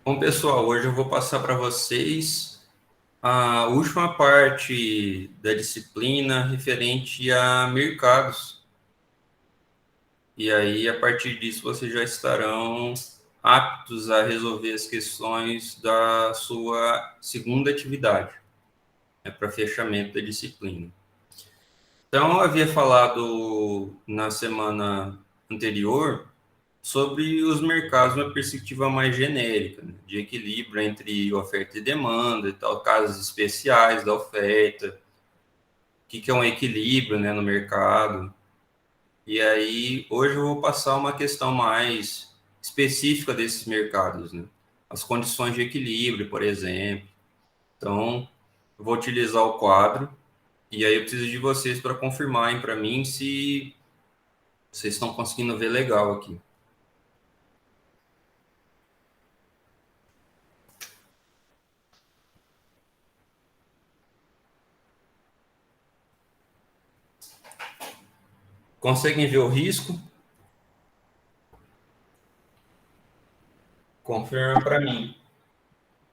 Bom, pessoal, hoje eu vou passar para vocês a última parte da disciplina referente a mercados. E aí, a partir disso, vocês já estarão aptos a resolver as questões da sua segunda atividade, para fechamento da disciplina. Então, eu havia falado na semana anterior sobre os mercados numa perspectiva mais genérica, né, de equilíbrio entre oferta e demanda e tal, casos especiais da oferta, o que é um equilíbrio, né, no mercado. E aí, hoje eu vou passar uma questão mais específica desses mercados, né? As condições de equilíbrio, por exemplo. Então, eu vou utilizar o quadro e aí eu preciso de vocês para confirmarem para mim se vocês estão conseguindo ver legal aqui. Conseguem ver o risco? Confirma para mim.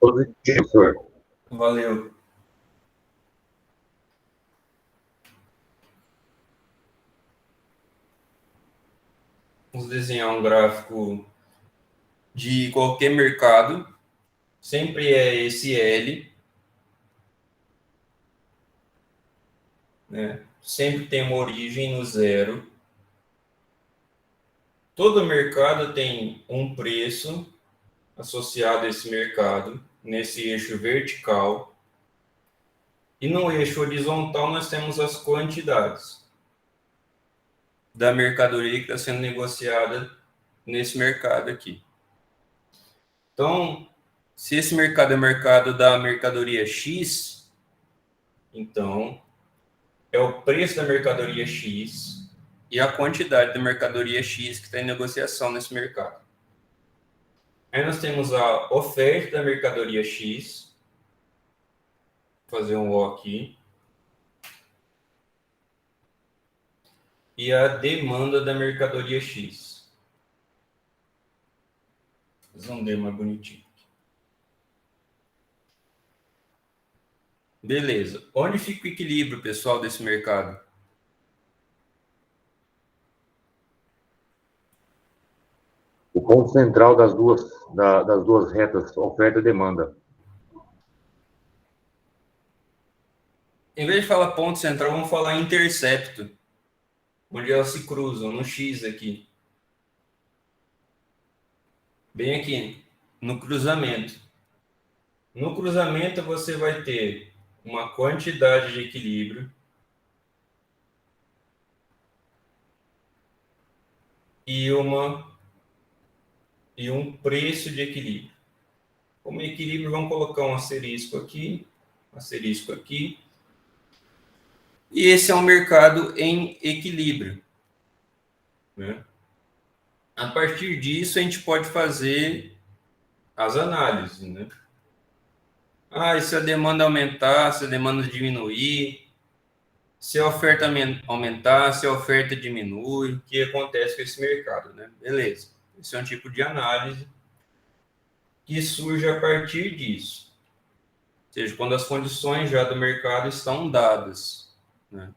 Positivo, senhor. Valeu. Vamos desenhar um gráfico de qualquer mercado. Sempre é esse L, né? Sempre tem uma origem no zero. Todo mercado tem um preço associado a esse mercado, nesse eixo vertical. E no eixo horizontal nós temos as quantidades da mercadoria que está sendo negociada nesse mercado aqui. Então, se esse mercado é o mercado da mercadoria X, então é o preço da mercadoria X e a quantidade da mercadoria X que está em negociação nesse mercado. Aí nós temos a oferta da mercadoria X, vou fazer um O aqui, e a demanda da mercadoria X. Vou fazer um D mais bonitinho. Beleza. Onde fica o equilíbrio, pessoal, desse mercado? O ponto central das duas retas, oferta e demanda. Em vez de falar ponto central, vamos falar intercepto, onde elas se cruzam, no X aqui. Bem aqui, no cruzamento. No cruzamento, você vai ter uma quantidade de equilíbrio e um preço de equilíbrio. Como equilíbrio, vamos colocar um asterisco aqui, e esse é um mercado em equilíbrio, né? A partir disso, a gente pode fazer as análises, né? E se a demanda aumentar, se a demanda diminuir, se a oferta aumentar, se a oferta diminui, o que acontece com esse mercado, né? Beleza. Esse é um tipo de análise que surge a partir disso. Ou seja, quando as condições já do mercado estão dadas, né?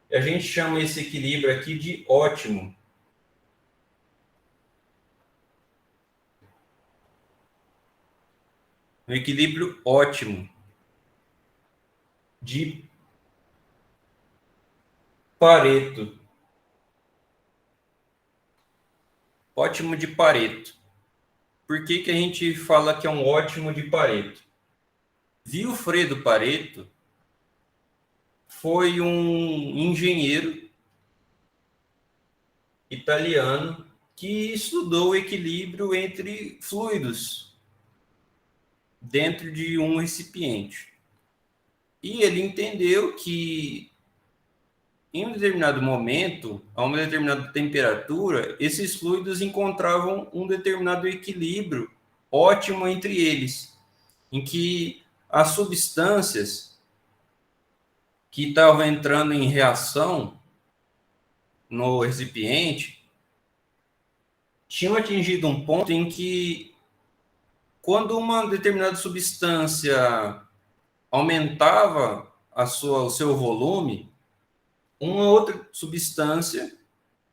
E a gente chama esse equilíbrio aqui de ótimo. Um equilíbrio ótimo de Pareto. Ótimo de Pareto. Por que a gente fala que é um ótimo de Pareto? Vilfredo Pareto foi um engenheiro italiano que estudou o equilíbrio entre fluidos dentro de um recipiente. E ele entendeu que em um determinado momento, a uma determinada temperatura, esses fluidos encontravam um determinado equilíbrio ótimo entre eles, em que as substâncias que estavam entrando em reação no recipiente tinham atingido um ponto em que quando uma determinada substância aumentava o seu volume, uma outra substância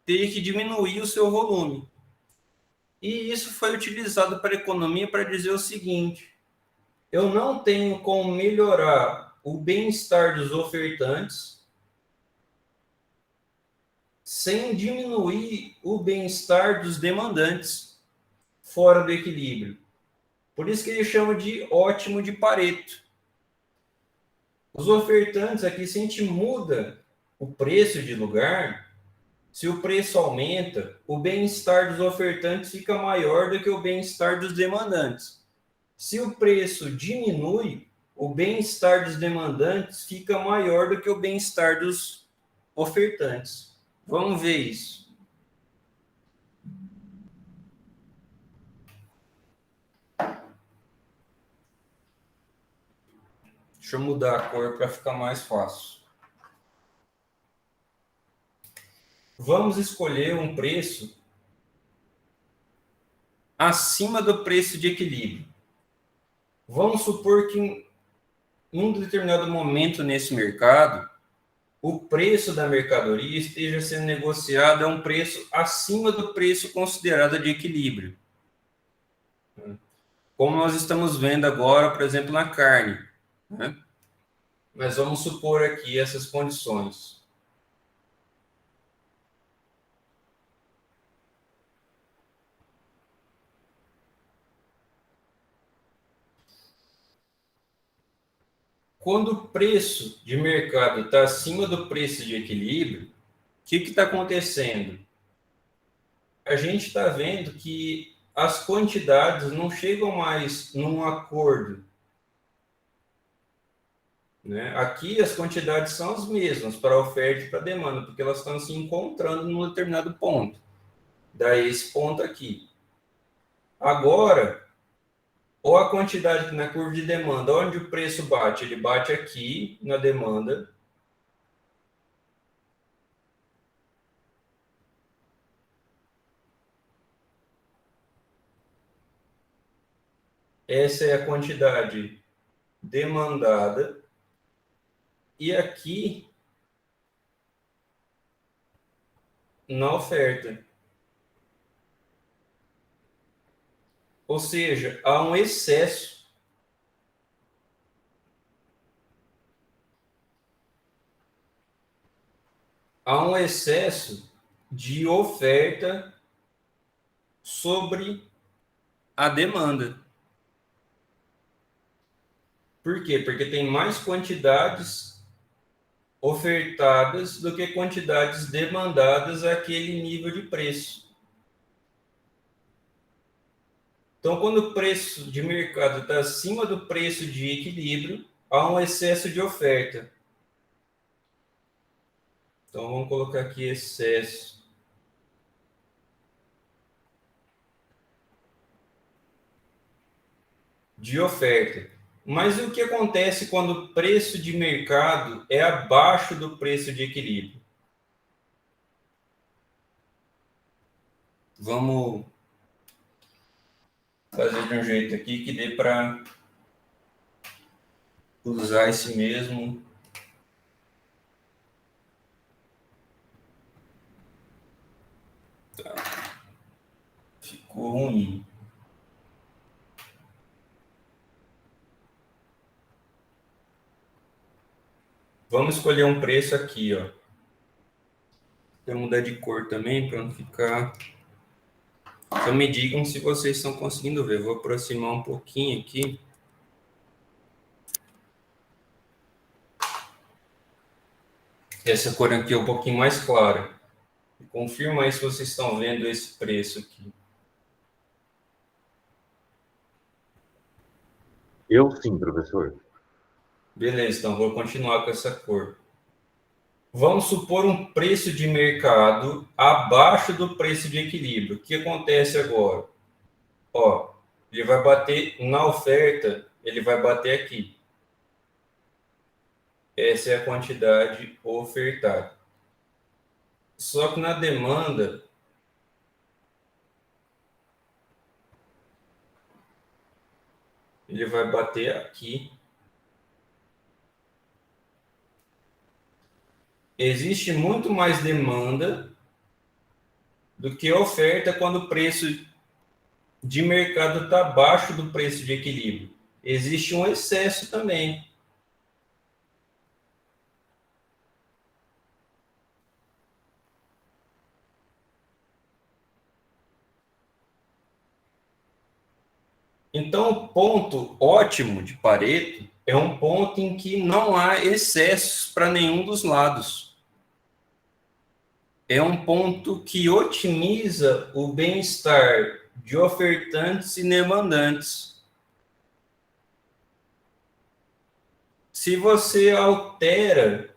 teria que diminuir o seu volume. E isso foi utilizado para a economia para dizer o seguinte: eu não tenho como melhorar o bem-estar dos ofertantes sem diminuir o bem-estar dos demandantes fora do equilíbrio. Por isso que ele chama de ótimo de Pareto. Os ofertantes aqui, se a gente muda o preço de lugar, se o preço aumenta, o bem-estar dos ofertantes fica maior do que o bem-estar dos demandantes. Se o preço diminui, o bem-estar dos demandantes fica maior do que o bem-estar dos ofertantes. Vamos ver isso. Deixa eu mudar a cor para ficar mais fácil. Vamos escolher um preço acima do preço de equilíbrio. Vamos supor que em um determinado momento nesse mercado, o preço da mercadoria esteja sendo negociado a um preço acima do preço considerado de equilíbrio. Como nós estamos vendo agora, por exemplo, na carne, né? Mas vamos supor aqui essas condições. Quando o preço de mercado está acima do preço de equilíbrio, o que está acontecendo? A gente está vendo que as quantidades não chegam mais num acordo, né? Aqui as quantidades são as mesmas para a oferta e para a demanda, porque elas estão se encontrando num determinado ponto. Daí esse ponto aqui. Agora, ou a quantidade na curva de demanda, onde o preço bate? Ele bate aqui na demanda. Essa é a quantidade demandada. E aqui, na oferta. Ou seja, há um excesso. Há um excesso de oferta sobre a demanda. Por quê? Porque tem mais quantidades ofertadas do que quantidades demandadas àquele nível de preço. Então, quando o preço de mercado está acima do preço de equilíbrio, há um excesso de oferta. Então, vamos colocar aqui excesso de oferta. Mas o que acontece quando o preço de mercado é abaixo do preço de equilíbrio? Vamos fazer de um jeito aqui que dê para usar esse mesmo. Tá. Ficou ruim. Vamos escolher um preço aqui, ó. Vou mudar de cor também para não ficar. Então me digam se vocês estão conseguindo ver. Vou aproximar um pouquinho aqui. Essa cor aqui é um pouquinho mais clara. Confirma aí se vocês estão vendo esse preço aqui. Eu sim, professor. Beleza, então vou continuar com essa cor. Vamos supor um preço de mercado abaixo do preço de equilíbrio. O que acontece agora? Ó, ele vai bater na oferta, ele vai bater aqui. Essa é a quantidade ofertada. Só que na demanda, Ele vai bater aqui. Existe muito mais demanda do que oferta quando o preço de mercado está abaixo do preço de equilíbrio. Existe um excesso também. Então, o ponto ótimo de Pareto é um ponto em que não há excessos para nenhum dos lados. É um ponto que otimiza o bem-estar de ofertantes e demandantes. Se você altera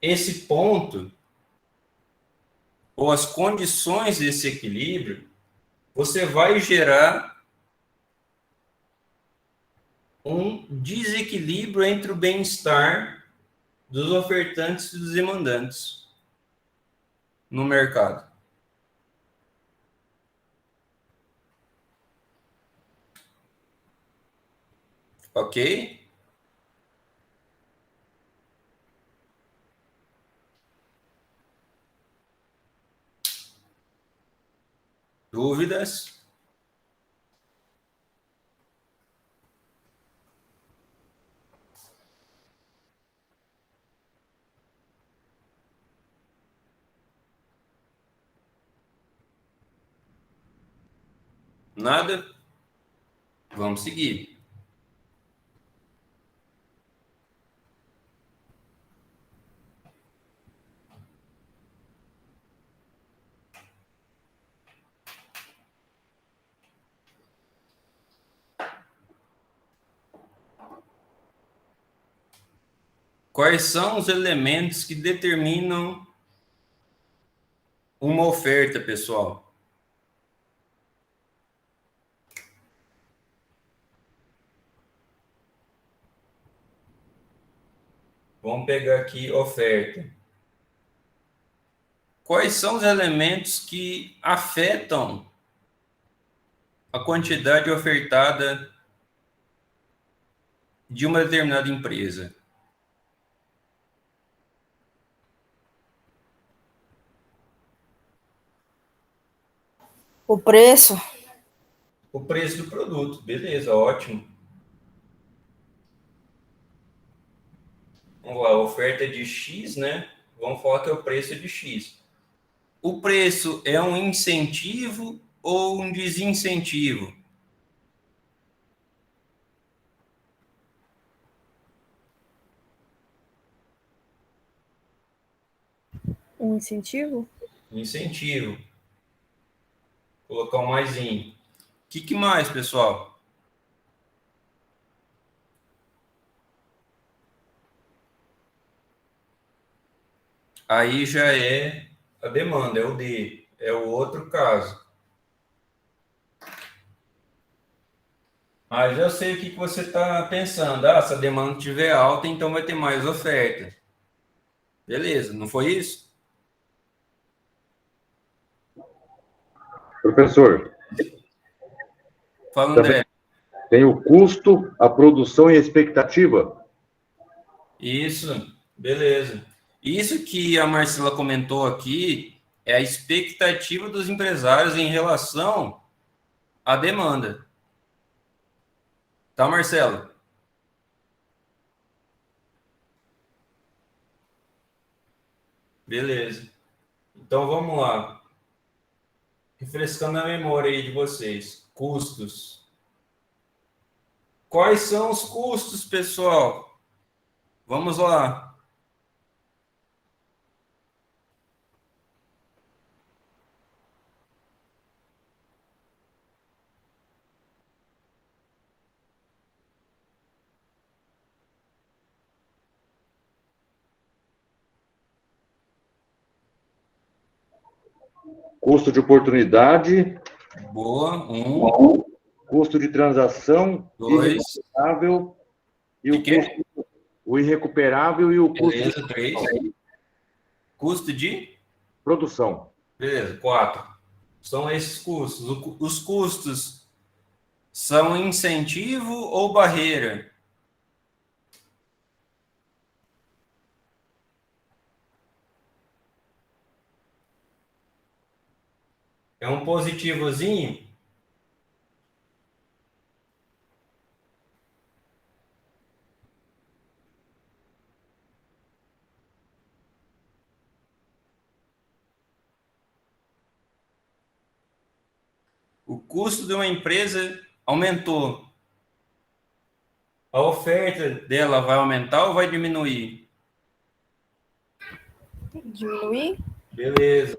esse ponto, ou as condições desse equilíbrio, você vai gerar um desequilíbrio entre o bem-estar dos ofertantes e dos demandantes no mercado. Ok? Dúvidas? Nada? Vamos seguir. Quais são os elementos que determinam uma oferta, pessoal? Vamos pegar aqui oferta. Quais são os elementos que afetam a quantidade ofertada de uma determinada empresa? O preço. O preço do produto, beleza, ótimo. Vamos lá, a oferta é de X, né? Vamos falar que é o preço de X. O preço é um incentivo ou um desincentivo? Um incentivo? Incentivo. Vou colocar um maisinho. O que mais, pessoal? Aí já é a demanda, é o D, é o outro caso. Mas eu sei o que você está pensando. Ah, se a demanda estiver alta, então vai ter mais oferta. Beleza, não foi isso? Professor, Fala, André. tem o custo, a produção e a expectativa? Isso, beleza. Isso que a Marcela comentou aqui é a expectativa dos empresários em relação à demanda. Tá, Marcelo? Beleza. Então vamos lá. Refrescando a memória aí de vocês. Custos. Quais são os custos, pessoal? Vamos lá. Custo de oportunidade. Boa. Custo de transação. 2. Irrecuperável. E o irrecuperável e o custo. Beleza, 3. Custo de produção. Beleza, 4. São esses custos. Os custos são incentivo ou barreira? É um positivozinho? O custo de uma empresa aumentou. A oferta dela vai aumentar ou vai diminuir? Diminuir? Beleza.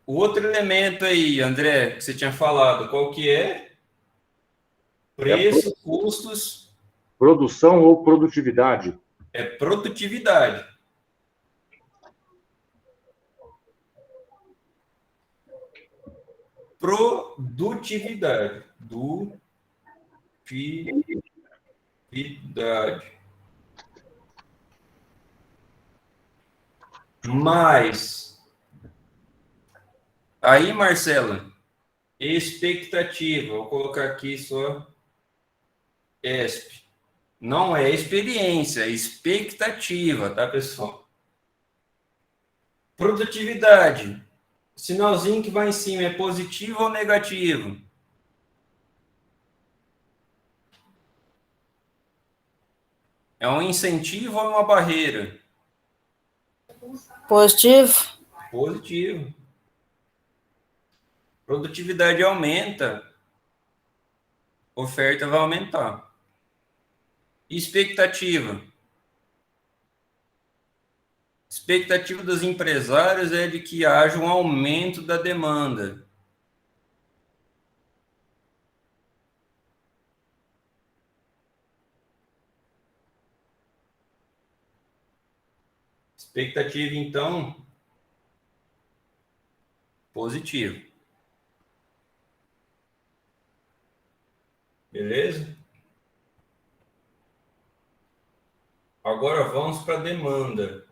O outro elemento aí, André, que você tinha falado, qual que é? É a Preço, custos, produção ou produtividade? é produtividade. Produtividade. Dutividade. Mais. Aí, Marcela, expectativa. Vou colocar aqui só ESP. Não é experiência, é expectativa, tá, pessoal? Produtividade. Sinalzinho que vai em cima é positivo ou negativo? É um incentivo ou uma barreira? Positivo? Positivo. Produtividade aumenta, oferta vai aumentar. Expectativa. Expectativa dos empresários é de que haja um aumento da demanda. Expectativa, então, positivo. Beleza? Agora vamos para a demanda.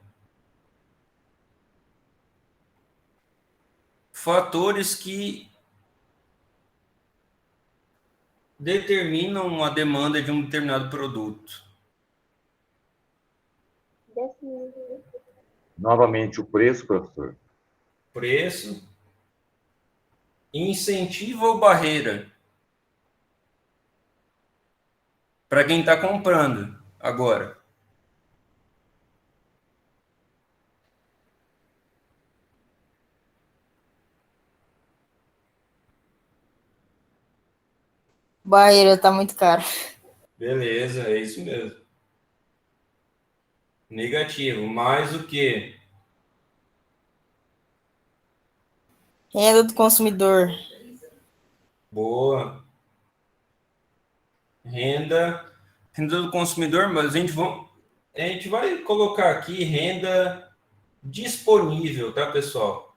Fatores que determinam a demanda de um determinado produto. Novamente, o preço, professor. Preço, incentivo ou barreira para quem está comprando agora. Barreira tá muito caro. Beleza, é isso mesmo. Negativo, mais o que? Renda do consumidor. Boa. Renda do consumidor, mas a gente vai colocar aqui renda disponível, tá, pessoal?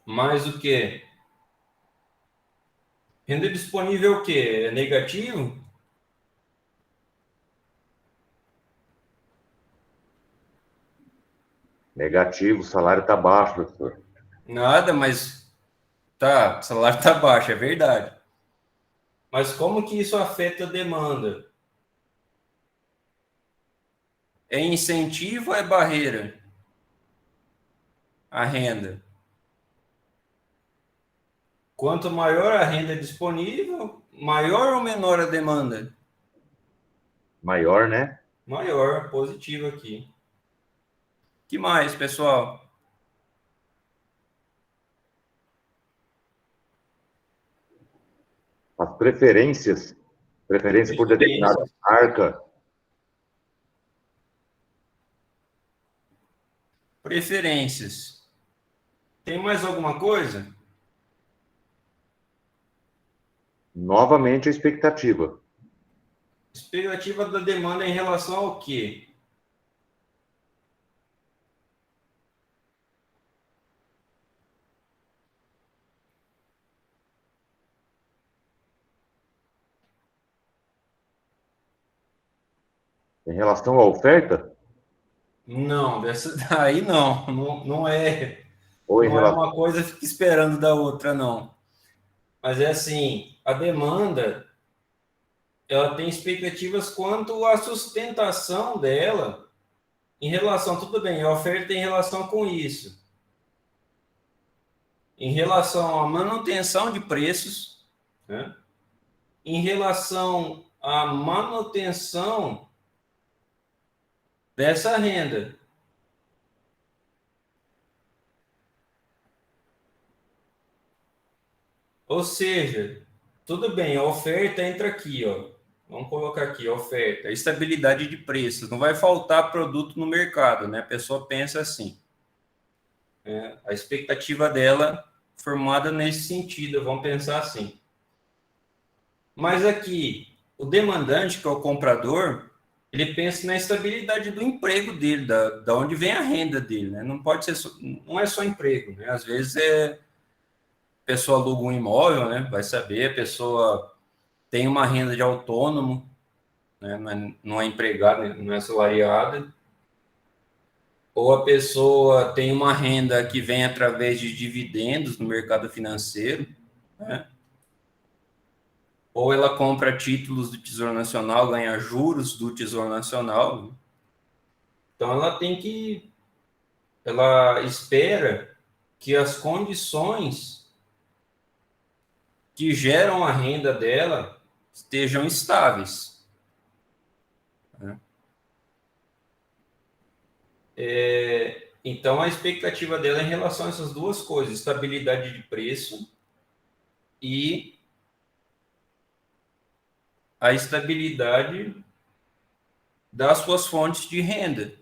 Mais o que? Renda disponível é o quê? É negativo? Negativo, o salário está baixo, professor. Nada, mas tá, o salário tá baixo, é verdade. Mas como que isso afeta a demanda? É incentivo ou é barreira? A renda. Quanto maior a renda disponível, maior ou menor a demanda? Maior, né? Maior, positivo aqui. Que mais, pessoal? As preferências, preferência por determinada Preferências. marca. Preferências. Tem mais alguma coisa? Novamente, a expectativa. Expectativa da demanda em relação ao quê? Em relação à oferta? Não, dessa daí não, não é, Ou em não é relação... uma coisa que fica esperando da outra, não. Mas é assim, a demanda, ela tem expectativas quanto à sustentação dela em relação, tudo bem, a oferta em relação com isso. Em relação à manutenção de preços, né? Em relação à manutenção dessa renda. Ou seja, tudo bem, a oferta entra aqui, ó. Vamos colocar aqui, a oferta, a estabilidade de preços. Não vai faltar produto no mercado, né? A pessoa pensa assim. A expectativa dela formada nesse sentido, vamos pensar assim. Mas aqui, o demandante, que é o comprador, ele pensa na estabilidade do emprego dele, da onde vem a renda dele, né? Não pode ser não é só emprego, né? Às vezes a pessoa aluga um imóvel, né? Vai saber, a pessoa tem uma renda de autônomo, né? Não é empregada, não é assalariada, ou a pessoa tem uma renda que vem através de dividendos no mercado financeiro, né? Ou ela compra títulos do Tesouro Nacional, ganha juros do Tesouro Nacional. Então ela espera que as condições que geram a renda dela estejam estáveis, né? Então a expectativa dela é em relação a essas duas coisas, estabilidade de preço e a estabilidade das suas fontes de renda.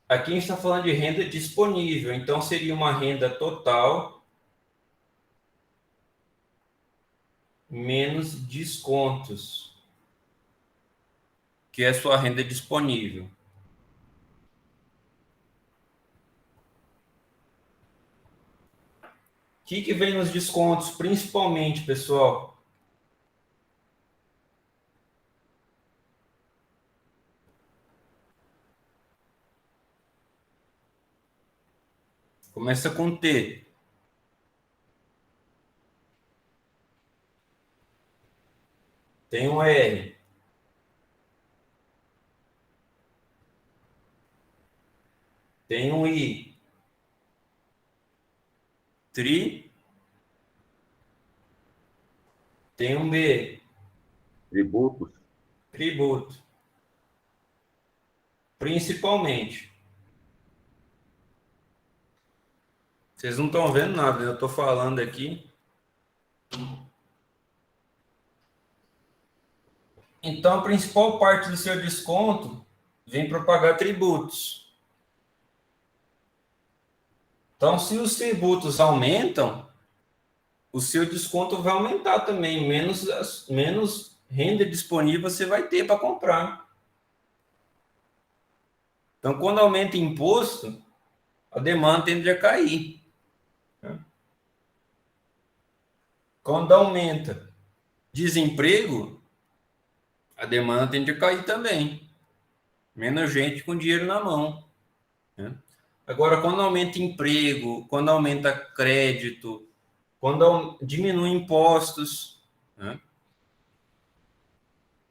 Aqui a gente está falando de renda disponível, então seria uma renda total menos descontos, que é a sua renda disponível. O que vem nos descontos, principalmente, pessoal? Começa com T. Tem um R. Tem um I. Tri. Tem um B. Tributos? Tributo. Principalmente. Vocês não estão vendo nada, né? Eu estou falando aqui. Então, a principal parte do seu desconto vem para pagar tributos. Então, se os tributos aumentam, o seu desconto vai aumentar também. Menos renda disponível você vai ter para comprar. Então, quando aumenta imposto, a demanda tende a cair. Quando aumenta desemprego, a demanda tende a cair também. Menos gente com dinheiro na mão, né? Agora, quando aumenta emprego, quando aumenta crédito, quando diminui impostos, né?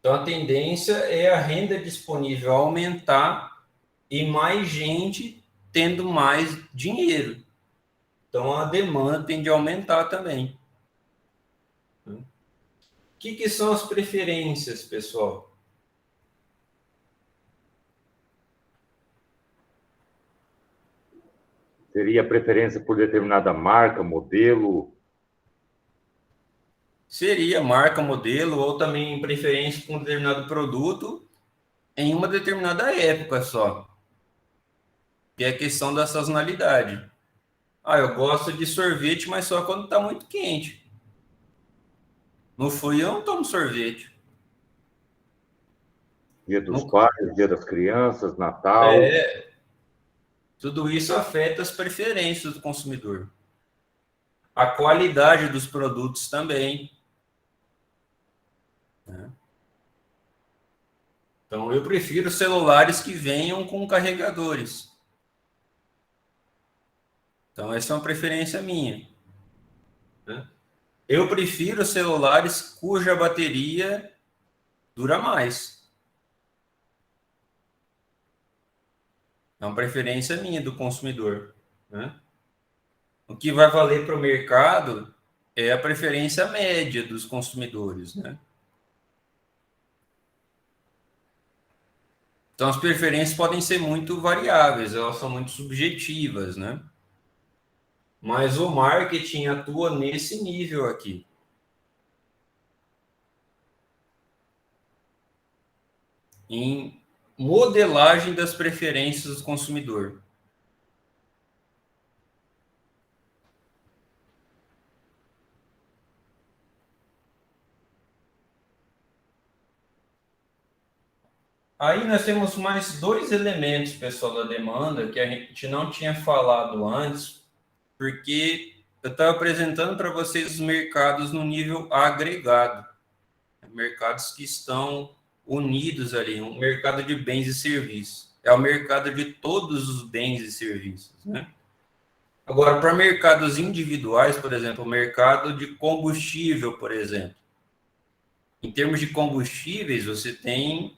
Então, a tendência é a renda disponível aumentar e mais gente tendo mais dinheiro. Então, a demanda tende a aumentar também. O que são as preferências, pessoal? Seria preferência por determinada marca, modelo? Seria marca, modelo, ou também preferência por um determinado produto em uma determinada época só, que é a questão da sazonalidade. Ah, eu gosto de sorvete, mas só quando está muito quente. No frio eu não tomo sorvete. Dia dos No... Pais, Dia das Crianças, Natal? Tudo isso afeta as preferências do consumidor. A qualidade dos produtos também, né? Então, eu prefiro celulares que venham com carregadores. Então, essa é uma preferência minha, né? Eu prefiro celulares cuja bateria dura mais. É uma preferência minha do consumidor, né? O que vai valer para o mercado é a preferência média dos consumidores, né? Então, as preferências podem ser muito variáveis, elas são muito subjetivas, né? Mas o marketing atua nesse nível aqui. Em modelagem das preferências do consumidor. Aí nós temos mais dois elementos, pessoal, da demanda que a gente não tinha falado antes, porque eu estava apresentando para vocês os mercados no nível agregado, mercados que estão unidos ali, um mercado de bens e serviços. É o mercado de todos os bens e serviços, né? Agora, para mercados individuais, por exemplo, o mercado de combustível, por exemplo. Em termos de combustíveis, você tem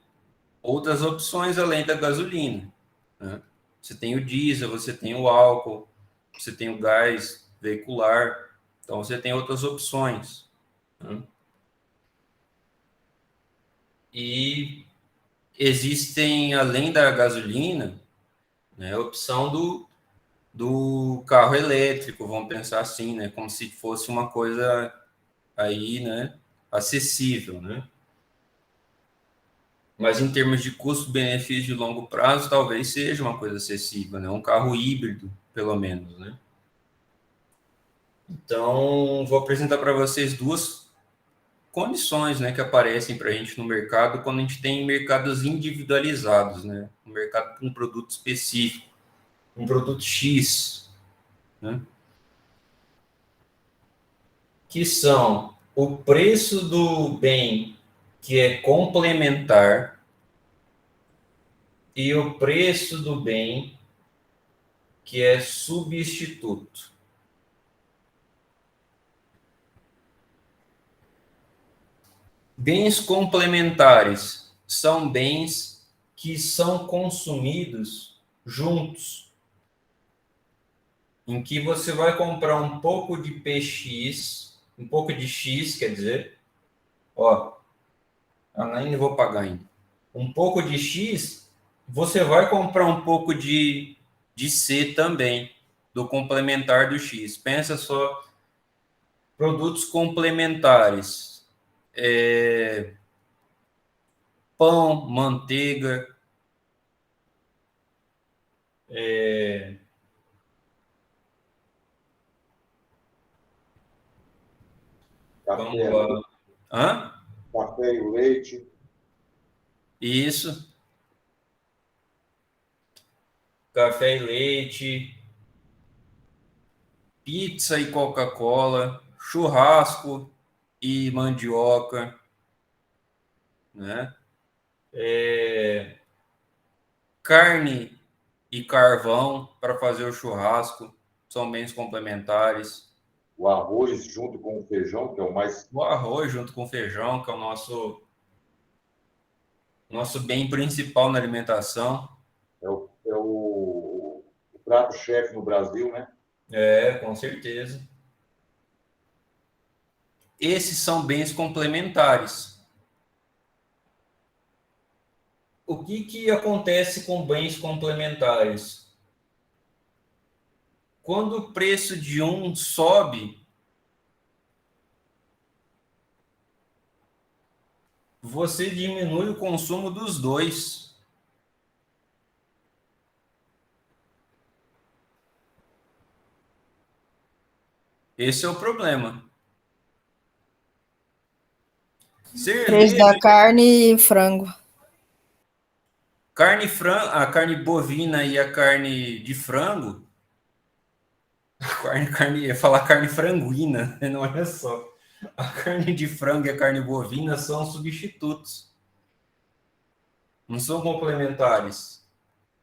outras opções além da gasolina, né? Você tem o diesel, você tem o álcool, você tem o gás veicular, então você tem outras opções, né? E existem, além da gasolina, né, a opção do carro elétrico, vamos pensar assim, né, como se fosse uma coisa aí, né, acessível, né? Mas em termos de custo-benefício de longo prazo, talvez seja uma coisa acessível, né? Um carro híbrido, pelo menos, né? Então, vou apresentar para vocês duas condições, né, que aparecem para a gente no mercado quando a gente tem mercados individualizados, né? Um mercado com um produto específico, um produto X, né? Que são o preço do bem que é complementar e o preço do bem que é substituto. Bens complementares são bens que são consumidos juntos, em que você vai comprar um pouco de PX, um pouco de X, quer dizer, ó, eu nem vou pagar ainda. Um pouco de X, você vai comprar um pouco de C também, do complementar do X. Pensa só, produtos complementares. Pão, manteiga, vamos Café, lá. Hã? café e leite. Isso. Café e leite, pizza e Coca-Cola, churrasco e mandioca, né? Carne e carvão para fazer o churrasco são bens complementares. O arroz junto com o feijão, que é o mais. O arroz junto com o feijão, que é o nosso bem principal na alimentação. O prato-chefe no Brasil, né? Com certeza. Esses são bens complementares. O que acontece com bens complementares? Quando o preço de um sobe, você diminui o consumo dos dois. Esse é o problema. Preço da Cerveja, carne e frango. a carne bovina e a carne de frango, ia falar carne franguina, não, olha só. A carne de frango e a carne bovina são substitutos. Não são complementares.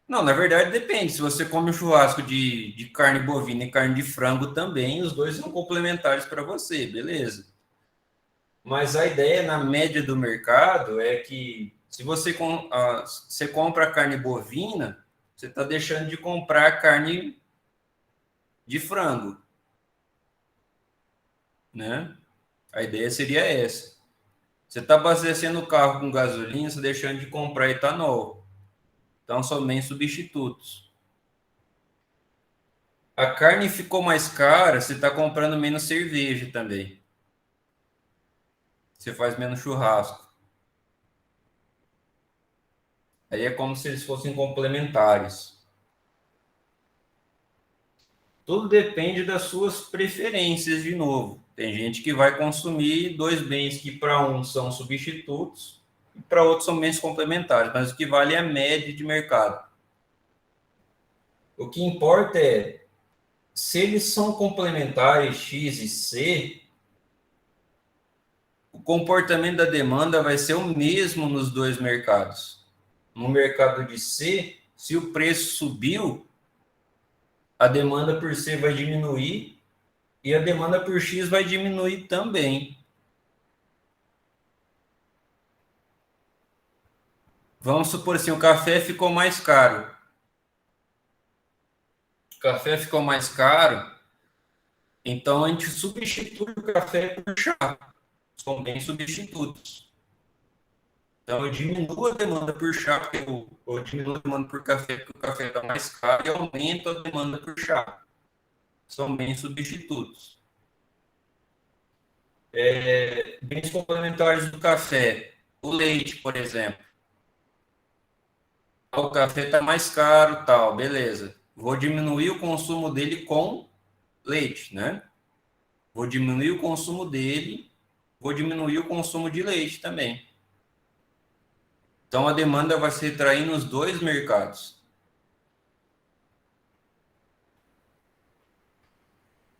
Não, na verdade depende. Se você come um churrasco de carne bovina e carne de frango também, os dois são complementares para você, beleza. Mas a ideia na média do mercado é que se você compra carne bovina, você está deixando de comprar carne de frango, né? A ideia seria essa. Você está abastecendo o carro com gasolina, você deixando de comprar etanol. Então, são bem substitutos. A carne ficou mais cara, você está comprando menos cerveja também. Você faz menos churrasco. Aí é como se eles fossem complementares. Tudo depende das suas preferências, de novo. Tem gente que vai consumir dois bens que para um são substitutos e para outros são bens complementares, mas o que vale é a média de mercado. O que importa é, se eles são complementares X e C, o comportamento da demanda vai ser o mesmo nos dois mercados. No mercado de C, se o preço subiu, a demanda por C vai diminuir e a demanda por X vai diminuir também. Vamos supor assim, o café ficou mais caro. O café ficou mais caro, então a gente substitui o café por chá. São bem substitutos. Então eu diminuo a demanda por chá, porque eu diminuo a demanda por café, porque o café está mais caro, e aumento a demanda por chá. São bem substitutos. Bens complementares do café. O leite, por exemplo. O café está mais caro, tal, beleza. Vou diminuir o consumo dele com leite, né? Vou diminuir o consumo dele, vou diminuir o consumo de leite também. Então, a demanda vai se retrair nos dois mercados.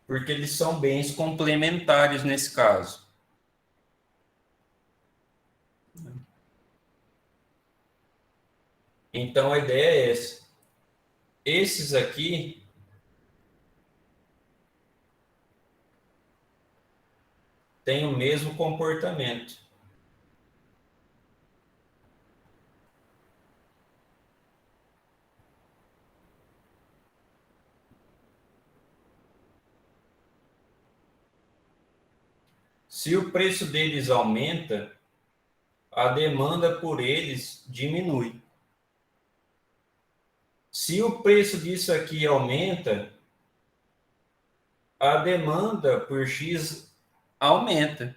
Porque eles são bens complementares nesse caso. Então, a ideia é essa. Esses aqui têm o mesmo comportamento. Se o preço deles aumenta, a demanda por eles diminui. Se o preço disso aqui aumenta, a demanda por X aumenta.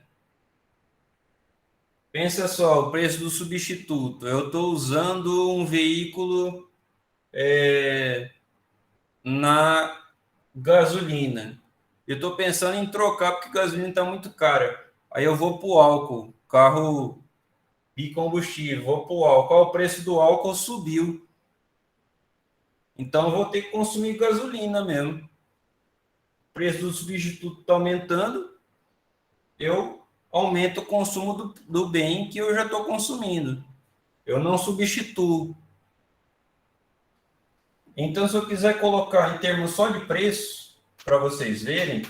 Pensa só, o preço do substituto. Eu estou usando um veículo na gasolina. Eu estou pensando em trocar porque a gasolina está muito cara. Aí eu vou para o álcool, carro bicombustível, vou para o álcool. O preço do álcool subiu. Então eu vou ter que consumir gasolina mesmo. O preço do substituto está aumentando, eu aumento o consumo do bem que eu já estou consumindo. Eu não substituo. Então, se eu quiser colocar em termos só de preço, para vocês verem,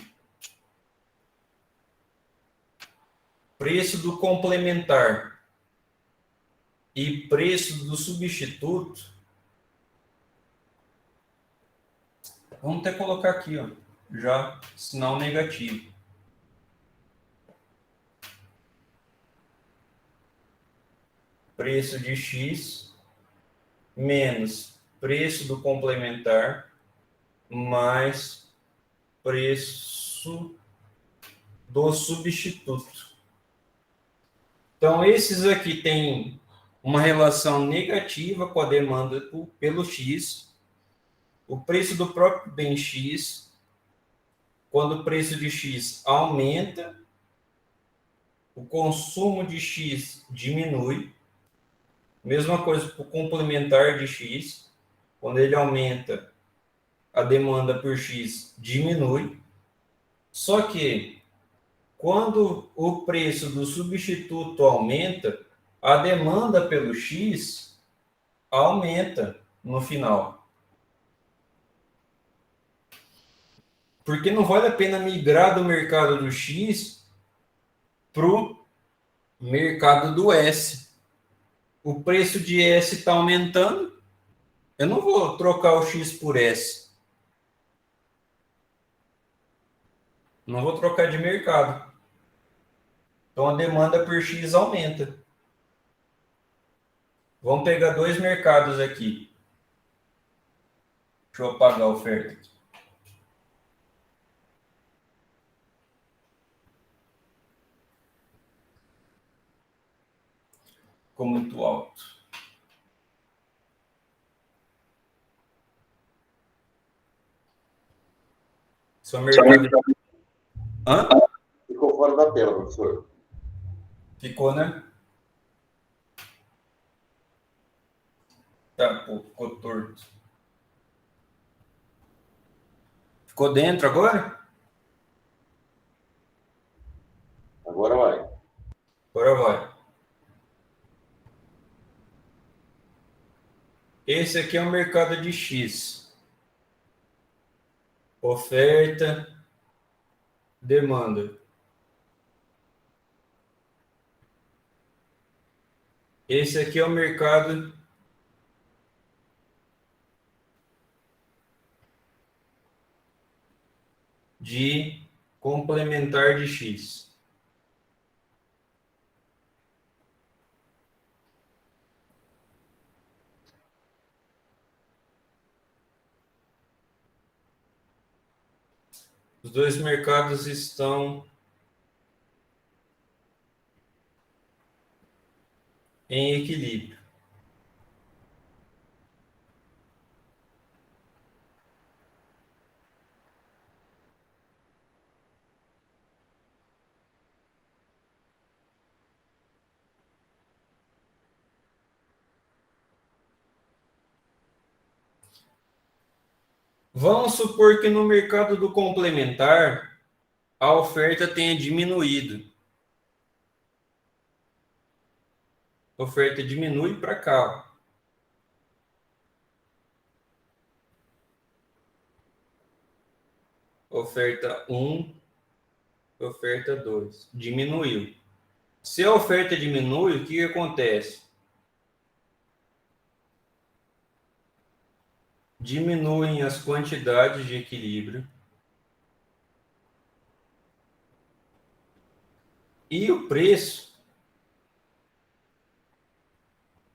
preço do complementar e preço do substituto, vamos até colocar aqui, ó, já sinal negativo. Preço de X menos preço do complementar mais preço do substituto. Então, esses aqui têm uma relação negativa com a demanda pelo X. O preço do próprio bem X, quando o preço de X aumenta, o consumo de X diminui. Mesma coisa para o complementar de X. Quando ele aumenta, a demanda por X diminui. Só que, quando o preço do substituto aumenta, a demanda pelo X aumenta no final. Porque não vale a pena migrar do mercado do X para o mercado do S. O preço de S está aumentando, eu não vou trocar o X por S. Não vou trocar de mercado. Então a demanda por X aumenta. Vamos pegar dois mercados aqui. Deixa eu apagar a oferta aqui. Ficou muito alto. Seu mercado. Hã? Ficou fora da tela, professor. Ficou, né? Tá, pô, ficou torto. Ficou dentro agora? Agora vai. Agora vai. Esse aqui é o mercado de X. Oferta, demanda. Esse aqui é o mercado de complementar de X. Os dois mercados estão em equilíbrio. Vamos supor que no mercado do complementar a oferta tenha diminuído. A oferta diminui para cá. Oferta 1, oferta 2. Diminuiu. Se a oferta diminui, o que acontece? Diminuem as quantidades de equilíbrio. E o preço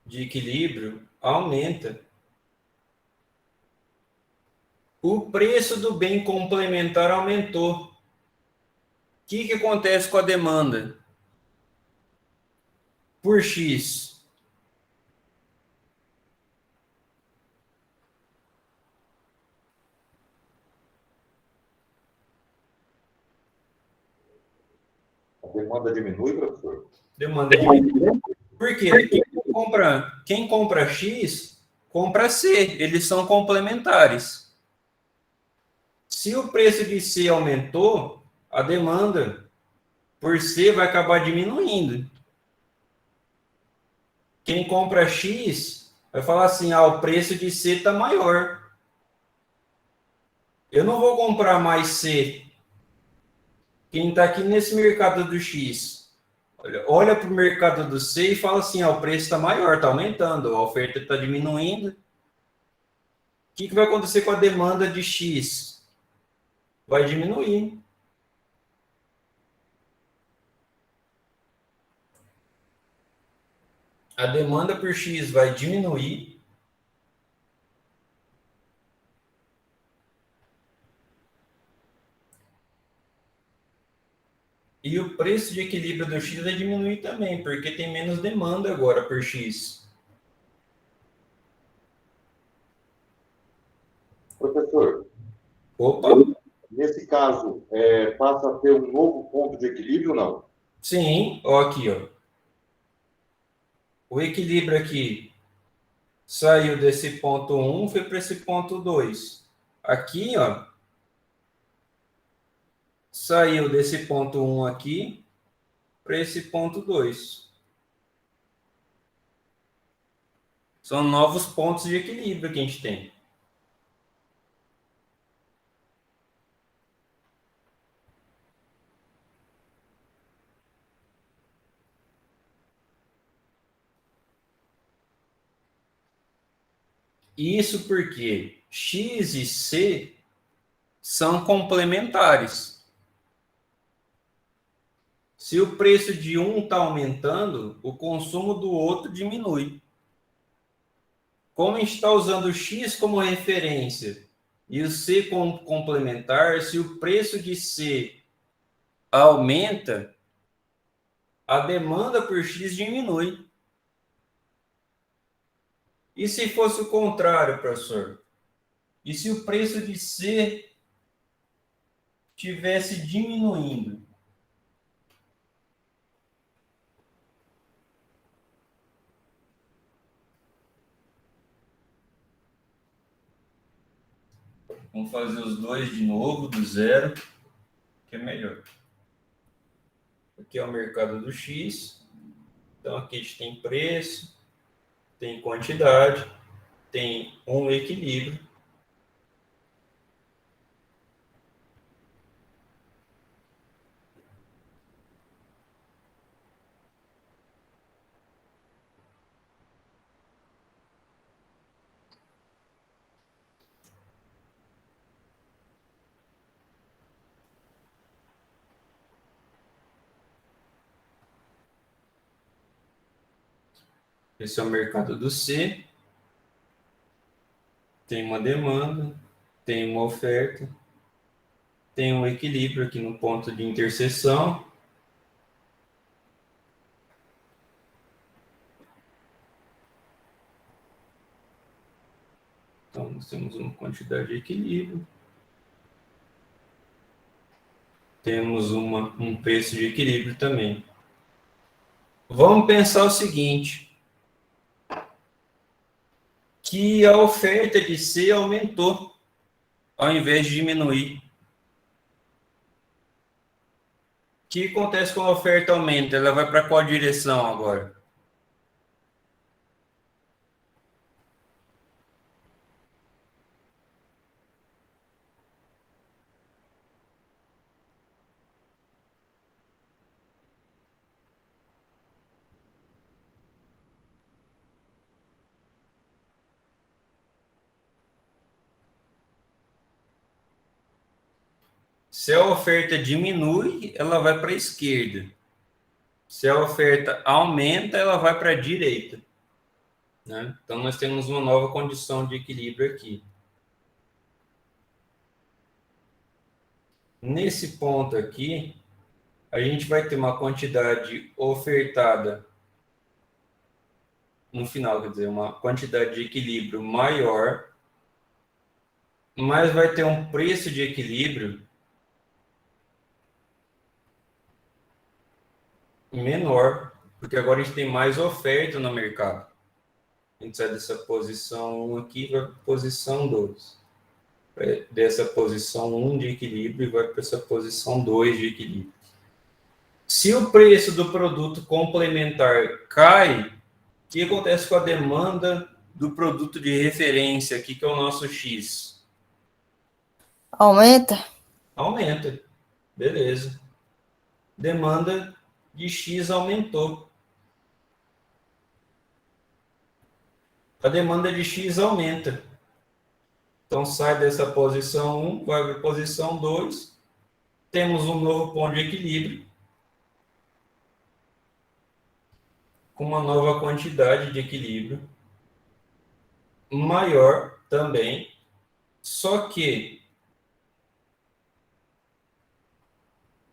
de equilíbrio aumenta. O preço do bem complementar aumentou. O que acontece com a demanda? Por X. A demanda diminui, professor? Demanda diminui. Por quê? Quem compra X, compra C. Eles são complementares. Se o preço de C aumentou, a demanda por C vai acabar diminuindo. Quem compra X vai falar assim, o preço de C está maior. Eu não vou comprar mais C. Quem está aqui nesse mercado do X, olha para o mercado do C e fala assim, o preço está maior, está aumentando, a oferta está diminuindo. O que vai acontecer com a demanda de X? Vai diminuir. A demanda por X vai diminuir. E o preço de equilíbrio do X vai diminuir também, porque tem menos demanda agora por X. Professor, Opa! nesse caso, passa a ter um novo ponto de equilíbrio ou não? Sim, ó aqui, ó. O equilíbrio aqui saiu desse ponto 1, foi para esse ponto 2. Aqui, ó, saiu desse ponto 1 aqui para esse ponto 2. São novos pontos de equilíbrio que a gente tem. Isso porque X e C são complementares. Se o preço de um está aumentando, o consumo do outro diminui. Como a gente está usando o X como referência e o C como complementar, se o preço de C aumenta, a demanda por X diminui. E se fosse o contrário, professor? E se o preço de C tivesse diminuindo? Vamos fazer os dois de novo, do zero, que é melhor. Aqui é o mercado do X. Então, aqui a gente tem preço, tem quantidade, tem um equilíbrio. Esse é o mercado do C. Tem uma demanda, tem uma oferta, tem um equilíbrio aqui no ponto de interseção. Então, nós temos uma quantidade de equilíbrio. Temos um preço de equilíbrio também. Vamos pensar o seguinte, que a oferta de C aumentou, ao invés de diminuir. O que acontece quando a oferta aumenta? Ela vai para qual direção agora? Se a oferta diminui, ela vai para a esquerda. Se a oferta aumenta, ela vai para a direita. Né? Então, nós temos uma nova condição de equilíbrio aqui. Nesse ponto aqui, a gente vai ter uma quantidade ofertada no final, quer dizer, uma quantidade de equilíbrio maior, mas vai ter um preço de equilíbrio menor, porque agora a gente tem mais oferta no mercado. A gente sai dessa posição 1 aqui e vai para a posição 2. Dessa posição 1 de equilíbrio e vai para essa posição 2 de equilíbrio. Se o preço do produto complementar cai, o que acontece com a demanda do produto de referência aqui, que é o nosso X? Aumenta? Aumenta. Beleza. Demanda de X aumentou. A demanda de X aumenta. Então, sai dessa posição 1, vai para a posição 2. Temos um novo ponto de equilíbrio, com uma nova quantidade de equilíbrio, maior também, só que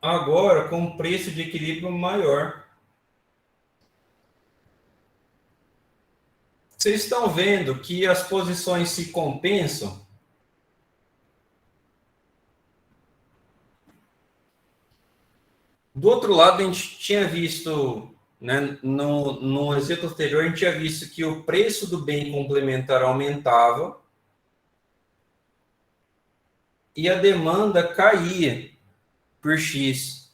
agora com preço de equilíbrio maior. Vocês estão vendo que as posições se compensam? Do outro lado, a gente tinha visto, né, no exemplo anterior, a gente tinha visto que o preço do bem complementar aumentava e a demanda caía por X.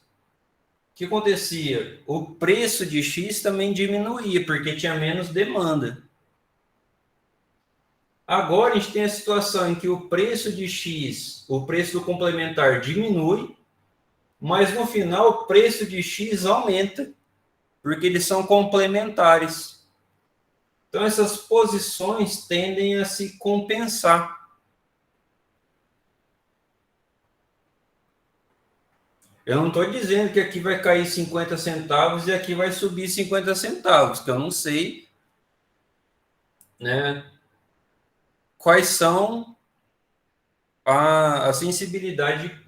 O que acontecia? O preço de X também diminuía, porque tinha menos demanda. Agora a gente tem a situação em que o preço de X, o preço do complementar diminui, mas no final o preço de X aumenta, porque eles são complementares. Então essas posições tendem a se compensar. Eu não estou dizendo que aqui vai cair 50 centavos e aqui vai subir 50 centavos, que eu não sei, né, quais são a sensibilidade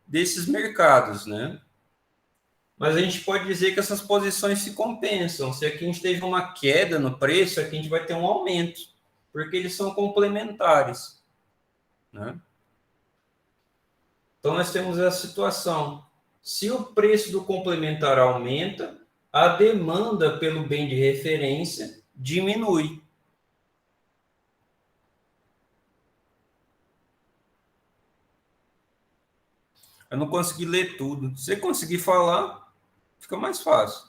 desses mercados, né? Mas a gente pode dizer que essas posições se compensam. Se aqui a gente teve uma queda no preço, aqui a gente vai ter um aumento, porque eles são complementares, né? Então nós temos essa situação. Se o preço do complementar aumenta, a demanda pelo bem de referência diminui. Eu não consegui ler tudo. Se você conseguir falar, fica mais fácil.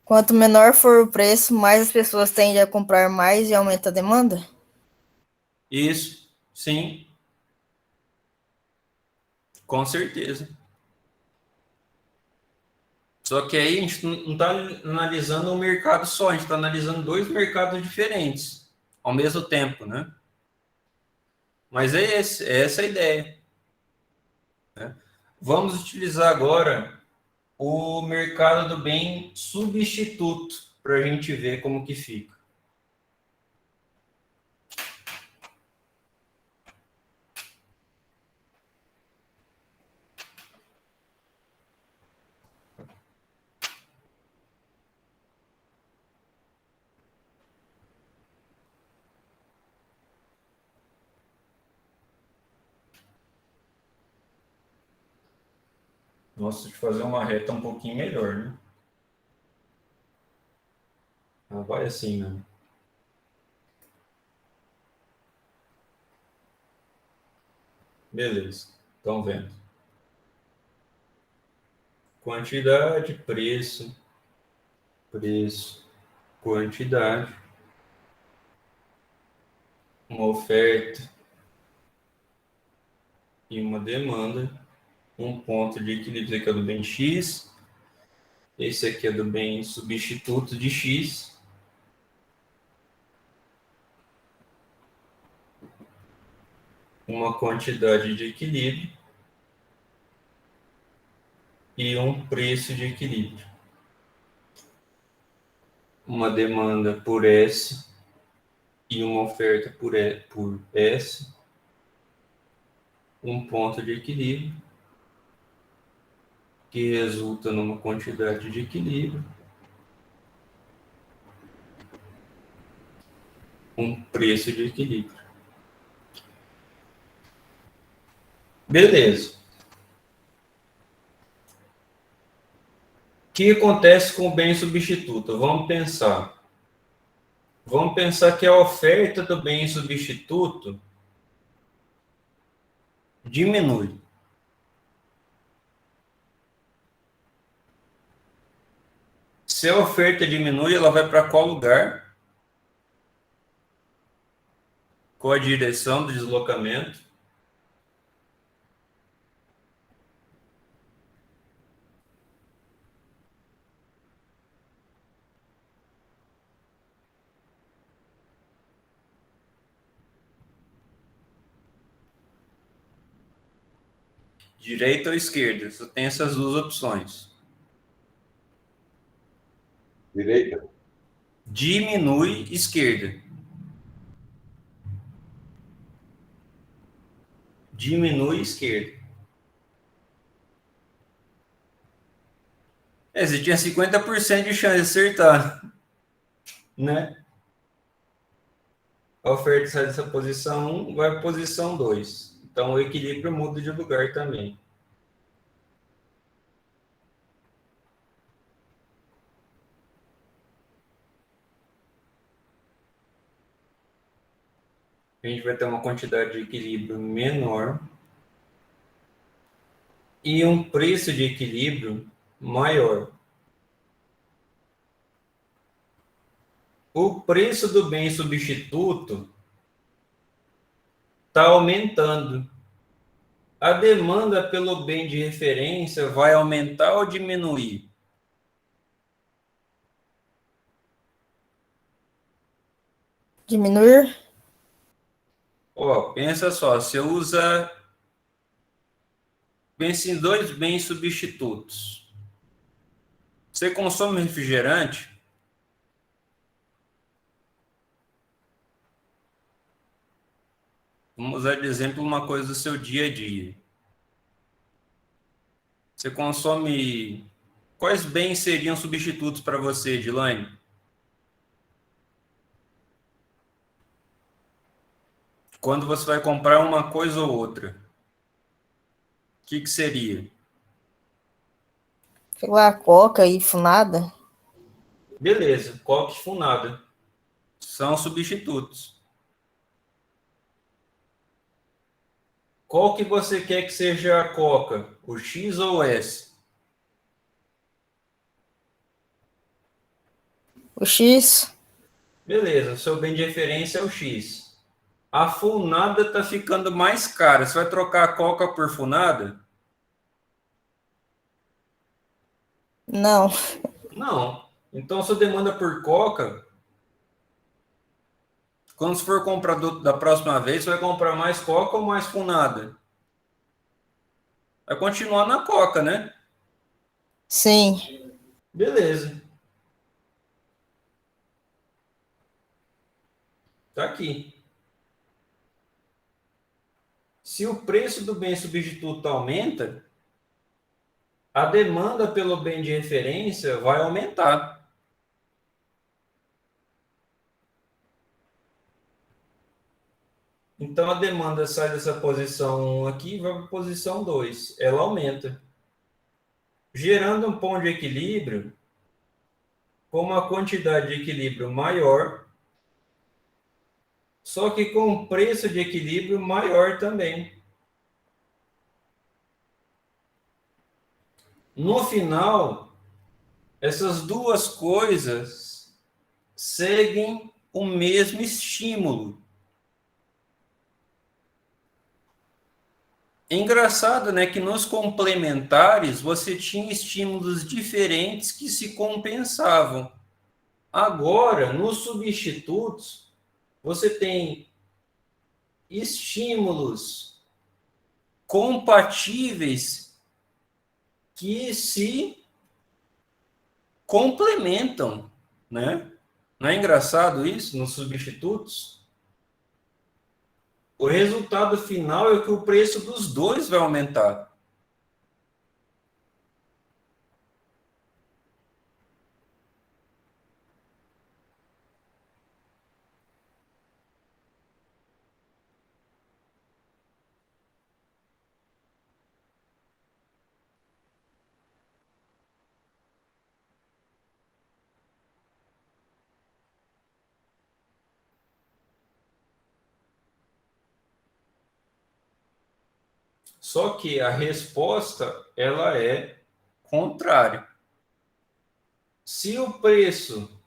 Quanto menor for o preço, mais as pessoas tendem a comprar mais e aumenta a demanda? Isso, sim. Com certeza. Só que aí a gente não está analisando um mercado só, a gente está analisando dois mercados diferentes ao mesmo tempo, né? Mas é essa a ideia, né? Vamos utilizar agora o mercado do bem substituto para a gente ver como que fica. Nossa, de fazer uma reta um pouquinho melhor, né? Ah, vai assim, né? Beleza, estão vendo. Quantidade, preço, quantidade, uma oferta e uma demanda, um ponto de equilíbrio. Esse aqui é do bem X, esse aqui é do bem substituto de X, uma quantidade de equilíbrio e um preço de equilíbrio. Uma demanda por S e uma oferta por S, um ponto de equilíbrio que resulta numa quantidade de equilíbrio, um preço de equilíbrio. Beleza. O que acontece com o bem substituto? Vamos pensar. Vamos pensar que a oferta do bem substituto diminui. Se a oferta diminui, ela vai para qual lugar? Qual a direção do deslocamento? Direita ou esquerda? Só tem essas duas opções. Direita. Diminui, esquerda. Diminui, esquerda. Você tinha 50% de chance de acertar, né? A oferta sai dessa posição 1, vai para a posição 2. Então, o equilíbrio muda de lugar também. A gente vai ter uma quantidade de equilíbrio menor e um preço de equilíbrio maior. o preço do bem substituto está aumentando. A demanda pelo bem de referência vai aumentar ou diminuir? Diminuir? Ó, pensa só, pensa em dois bens substitutos. Você consome refrigerante? Vamos usar de exemplo uma coisa do seu dia a dia. Você consome. Quais bens seriam substitutos para você, Dilane? Quando você vai comprar uma coisa ou outra, o que seria? Sei lá, Coca e Funada? Beleza, Coca e Funada são substitutos. Qual que você quer que seja a Coca? O X ou o S? O X? Beleza, o seu bem de referência é o X. A Funada está ficando mais cara. Você vai trocar a Coca por Funada? Não. Não. Então, sua demanda por Coca, quando você for comprar da próxima vez, você vai comprar mais Coca ou mais Funada? Vai continuar na Coca, né? Sim. Beleza. Tá aqui. Se o preço do bem substituto aumenta, a demanda pelo bem de referência vai aumentar. Então, a demanda sai dessa posição 1 aqui e vai para a posição 2. Ela aumenta, gerando um ponto de equilíbrio com uma quantidade de equilíbrio maior, só que com um preço de equilíbrio maior também. No final, essas duas coisas seguem o mesmo estímulo. É engraçado, né, que nos complementares você tinha estímulos diferentes que se compensavam. Agora, nos substitutos, você tem estímulos compatíveis que se complementam, né? Não é engraçado isso nos substitutos? O resultado final é que o preço dos dois vai aumentar. Só que a resposta ela é contrária. Se o preço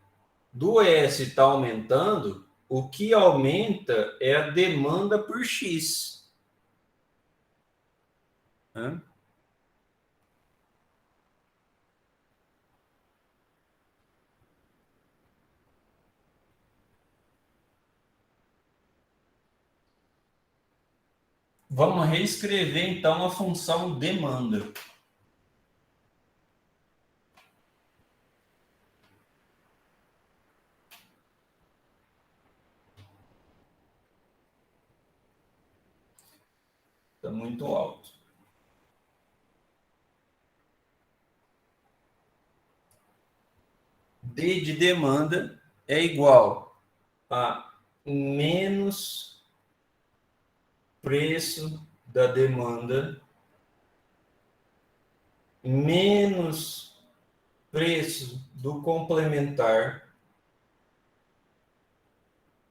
do S está aumentando, o que aumenta é a demanda por X. Né? Vamos reescrever então a função demanda. Está muito alto. D de demanda é igual a menos preço da demanda menos preço do complementar.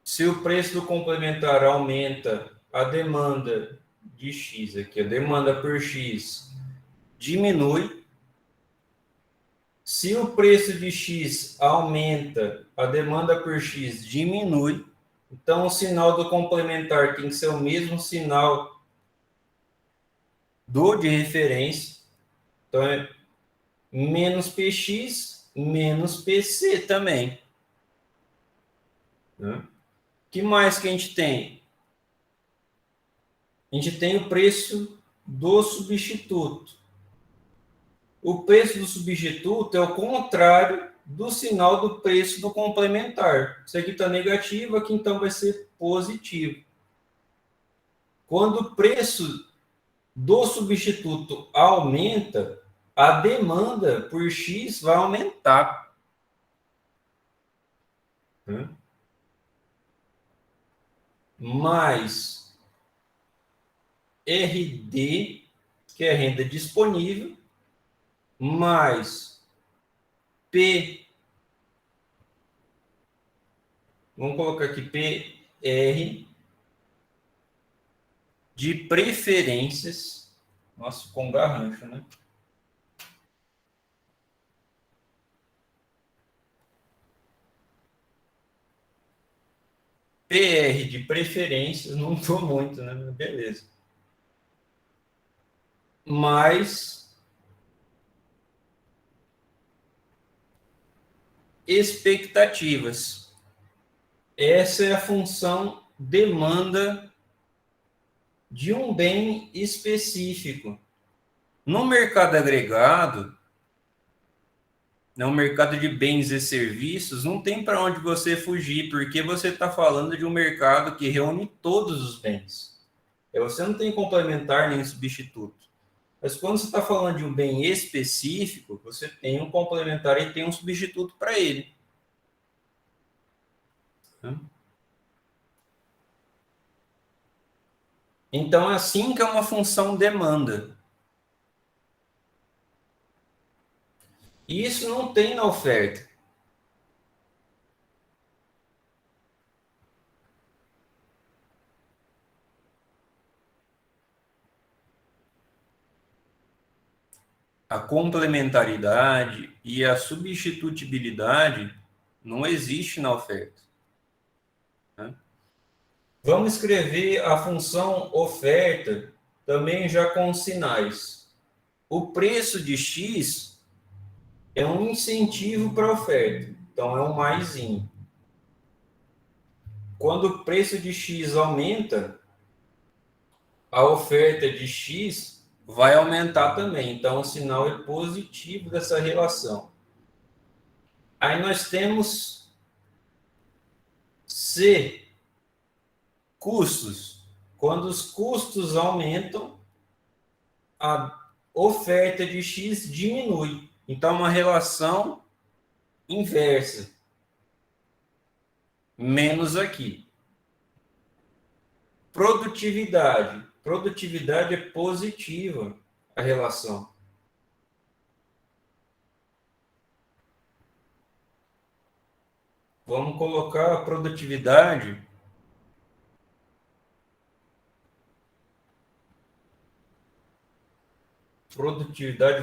Se o preço do complementar aumenta, a demanda de X aqui, a demanda por X diminui. Se o preço de X aumenta, a demanda por X diminui. Então, o sinal do complementar tem que ser o mesmo sinal do de referência. Então, é menos PX, menos PC também. Né? O que mais que a gente tem? A gente tem o preço do substituto. O preço do substituto é o contrário do sinal do preço do complementar. Isso aqui está negativo, aqui então vai ser positivo. Quando o preço do substituto aumenta, a demanda por X vai aumentar. Mais RD, que é renda disponível, mais P, vamos colocar aqui PR de preferências, nossa, com garrancho, né? PR de preferências, não estou muito, né? Beleza. Mais expectativas. Essa é a função demanda de um bem específico. No mercado agregado, no mercado de bens e serviços, não tem para onde você fugir, porque você está falando de um mercado que reúne todos os bens. Você não tem complementar nem substituto. Mas quando você está falando de um bem específico, você tem um complementar e tem um substituto para ele. Então, é assim que é uma função demanda. E isso não tem na oferta. A complementaridade e a substitutibilidade não existe na oferta. Vamos escrever a função oferta também já com sinais. O preço de X é um incentivo para a oferta, então é um maisinho. Quando o preço de X aumenta, a oferta de X vai aumentar também. Então, o sinal é positivo dessa relação. Aí nós temos C, custos. Quando os custos aumentam, a oferta de X diminui. Então, uma relação inversa. Menos aqui. Produtividade. Produtividade é positiva a relação. Vamos colocar a produtividade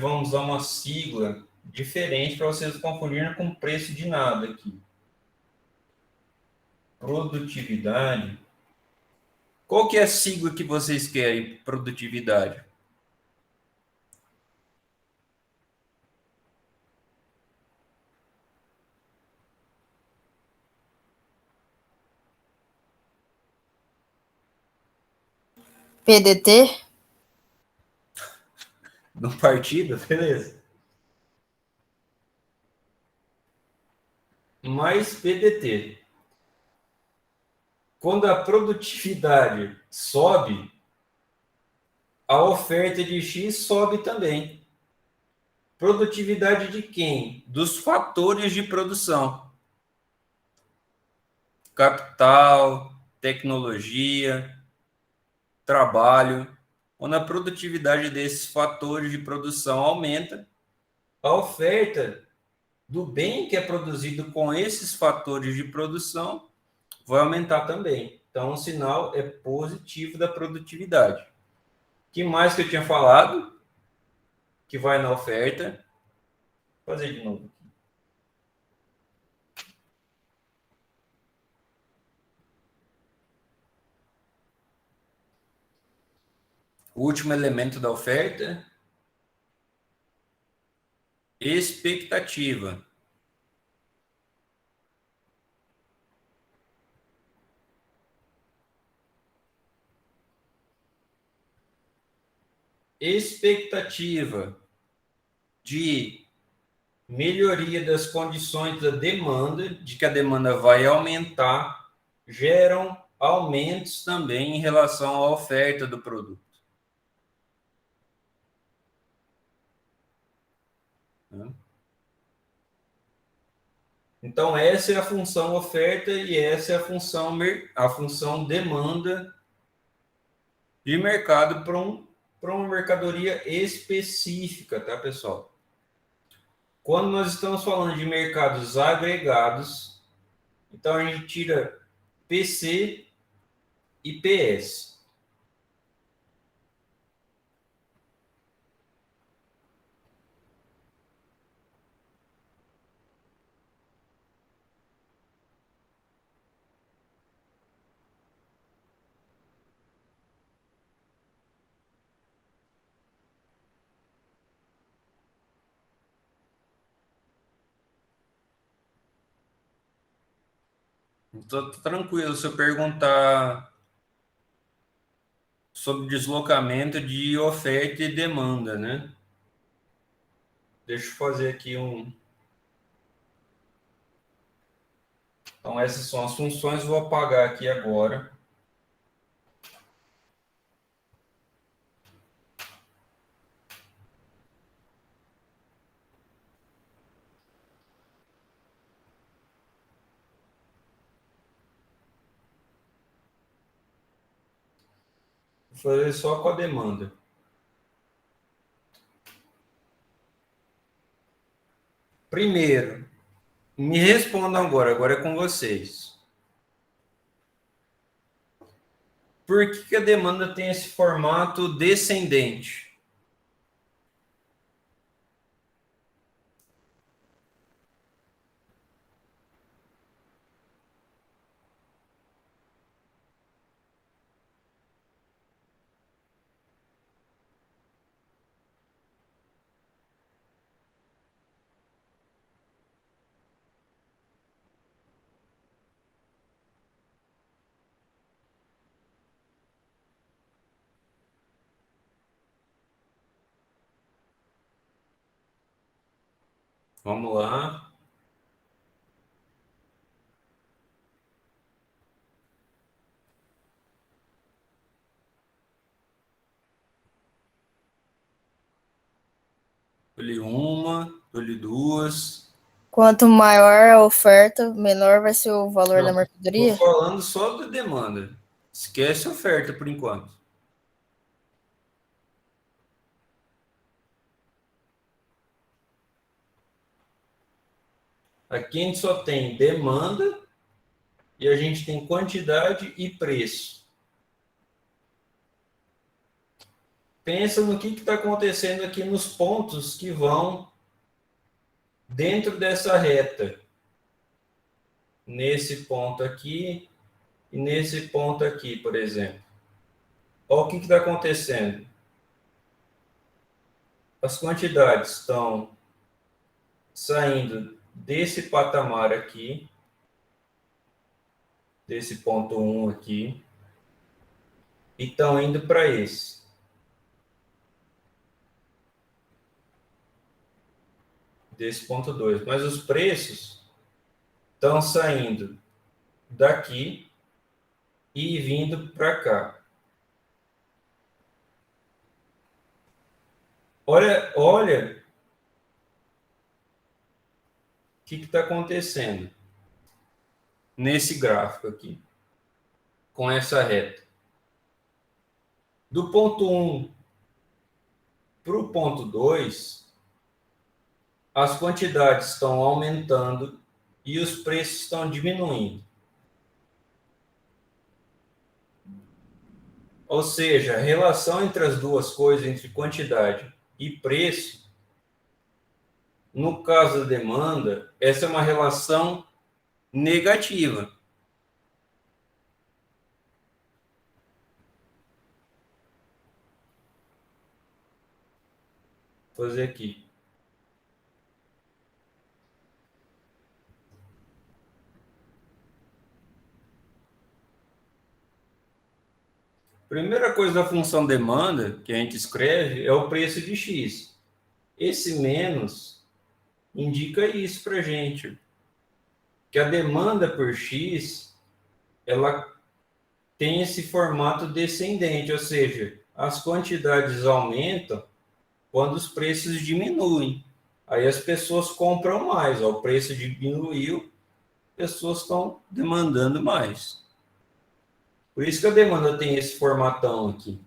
vamos usar uma sigla diferente para vocês não confundirem com preço de nada aqui. Produtividade. Qual que é a sigla que vocês querem? Produtividade. PDT? No partido, beleza. Mais PDT. Quando a produtividade sobe, a oferta de X sobe também. Produtividade de quem? Dos fatores de produção. Capital, tecnologia, trabalho. Quando a produtividade desses fatores de produção aumenta, a oferta do bem que é produzido com esses fatores de produção vai aumentar também. Então, o sinal é positivo da produtividade. O que mais que eu tinha falado? Que vai na oferta? Vou fazer de novo. O último elemento da oferta, expectativa. Expectativa de melhoria das condições da demanda, de que a demanda vai aumentar, geram aumentos também em relação à oferta do produto. Então, essa é a função oferta e essa é a função demanda de mercado para uma mercadoria específica, tá, pessoal? Quando nós estamos falando de mercados agregados, então a gente tira PC e PS. Estou tranquilo se eu perguntar sobre deslocamento de oferta e demanda, né? Deixa eu fazer aqui um... Então, essas são as funções, vou apagar aqui agora. Vou fazer só com a demanda. Primeiro, me respondam agora é com vocês. Por que a demanda tem esse formato descendente? Vamos lá. Escolhi uma, escolhi duas. Quanto maior a oferta, menor vai ser o valor da Não, mercadoria? estou falando só da demanda. Esquece a oferta por enquanto. Aqui a gente só tem demanda e a gente tem quantidade e preço. Pensa no que está acontecendo aqui nos pontos que vão dentro dessa reta. Nesse ponto aqui e nesse ponto aqui, por exemplo. Olha o que está acontecendo. As quantidades estão saindo desse patamar aqui, desse ponto 1 aqui, e estão indo para esse. Desse ponto 2. Mas os preços estão saindo daqui e vindo para cá. Olha o que está acontecendo nesse gráfico aqui, com essa reta. Do ponto 1 para o ponto 2, as quantidades estão aumentando e os preços estão diminuindo. Ou seja, a relação entre as duas coisas, entre quantidade e preço, No caso da demanda, essa é uma relação negativa. Vou fazer aqui. Primeira coisa da função demanda que a gente escreve é o preço de X. Esse menos indica isso para a gente, que a demanda por X, ela tem esse formato descendente, ou seja, as quantidades aumentam quando os preços diminuem. Aí as pessoas compram mais, ó, o preço diminuiu, pessoas estão demandando mais. Por isso que a demanda tem esse formatão aqui.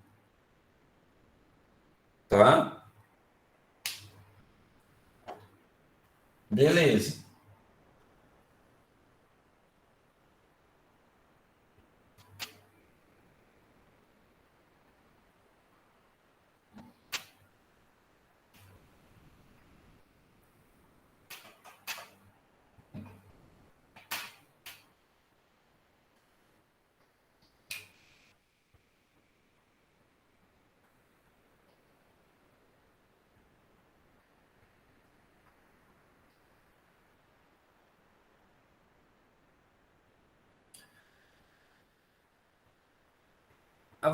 Tá? Beleza.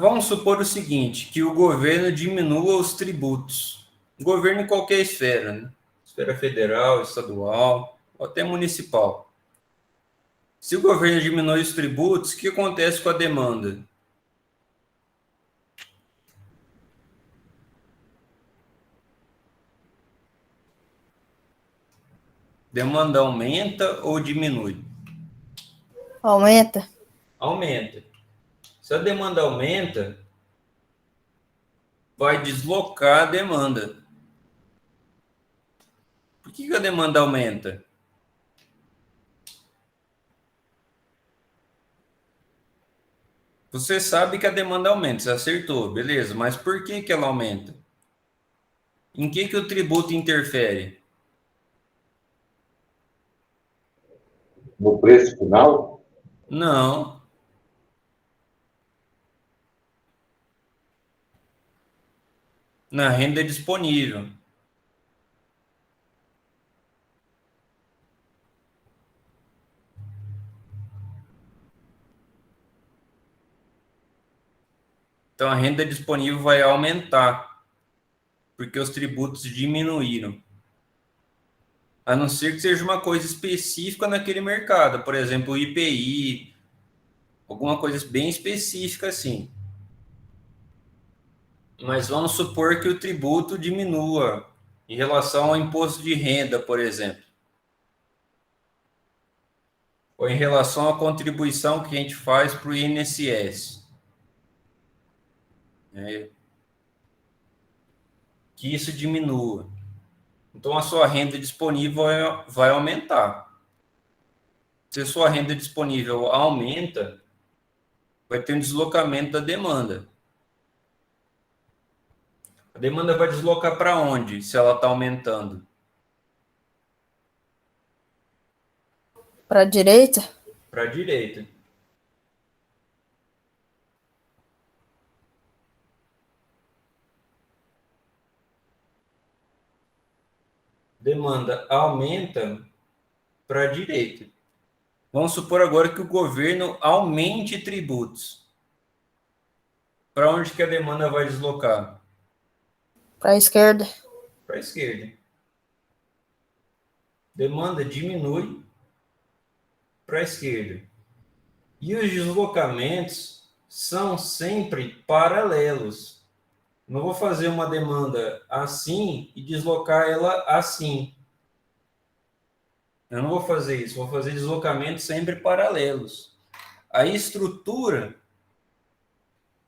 Vamos supor o seguinte, que o governo diminua os tributos. O governo em qualquer esfera, né? Esfera federal, estadual, ou até municipal. Se o governo diminui os tributos, o que acontece com a demanda? Demanda aumenta ou diminui? Aumenta. Aumenta. Se a demanda aumenta, vai deslocar a demanda. Por que a demanda aumenta? Você sabe que a demanda aumenta, você acertou, beleza, mas por que ela aumenta? Em que o tributo interfere? No preço final, Não. Na renda disponível. Então a renda disponível vai aumentar, porque os tributos diminuíram. A não ser que seja uma coisa específica naquele mercado, por exemplo, o IPI, alguma coisa bem específica assim. Mas vamos supor que o tributo diminua em relação ao imposto de renda, por exemplo. Ou em relação à contribuição que a gente faz para o INSS. Que isso diminua. Então a sua renda disponível vai aumentar. Se a sua renda disponível aumenta, vai ter um deslocamento da demanda. A demanda vai deslocar para onde, se ela está aumentando? Para a direita? Para a direita. Demanda aumenta para a direita. Vamos supor agora que o governo aumente tributos. Para onde que a demanda vai deslocar? Para a esquerda? Para a esquerda. Demanda diminui para a esquerda. E os deslocamentos são sempre paralelos. Não vou fazer uma demanda assim e deslocar ela assim. Eu não vou fazer isso, vou fazer deslocamentos sempre paralelos. A estrutura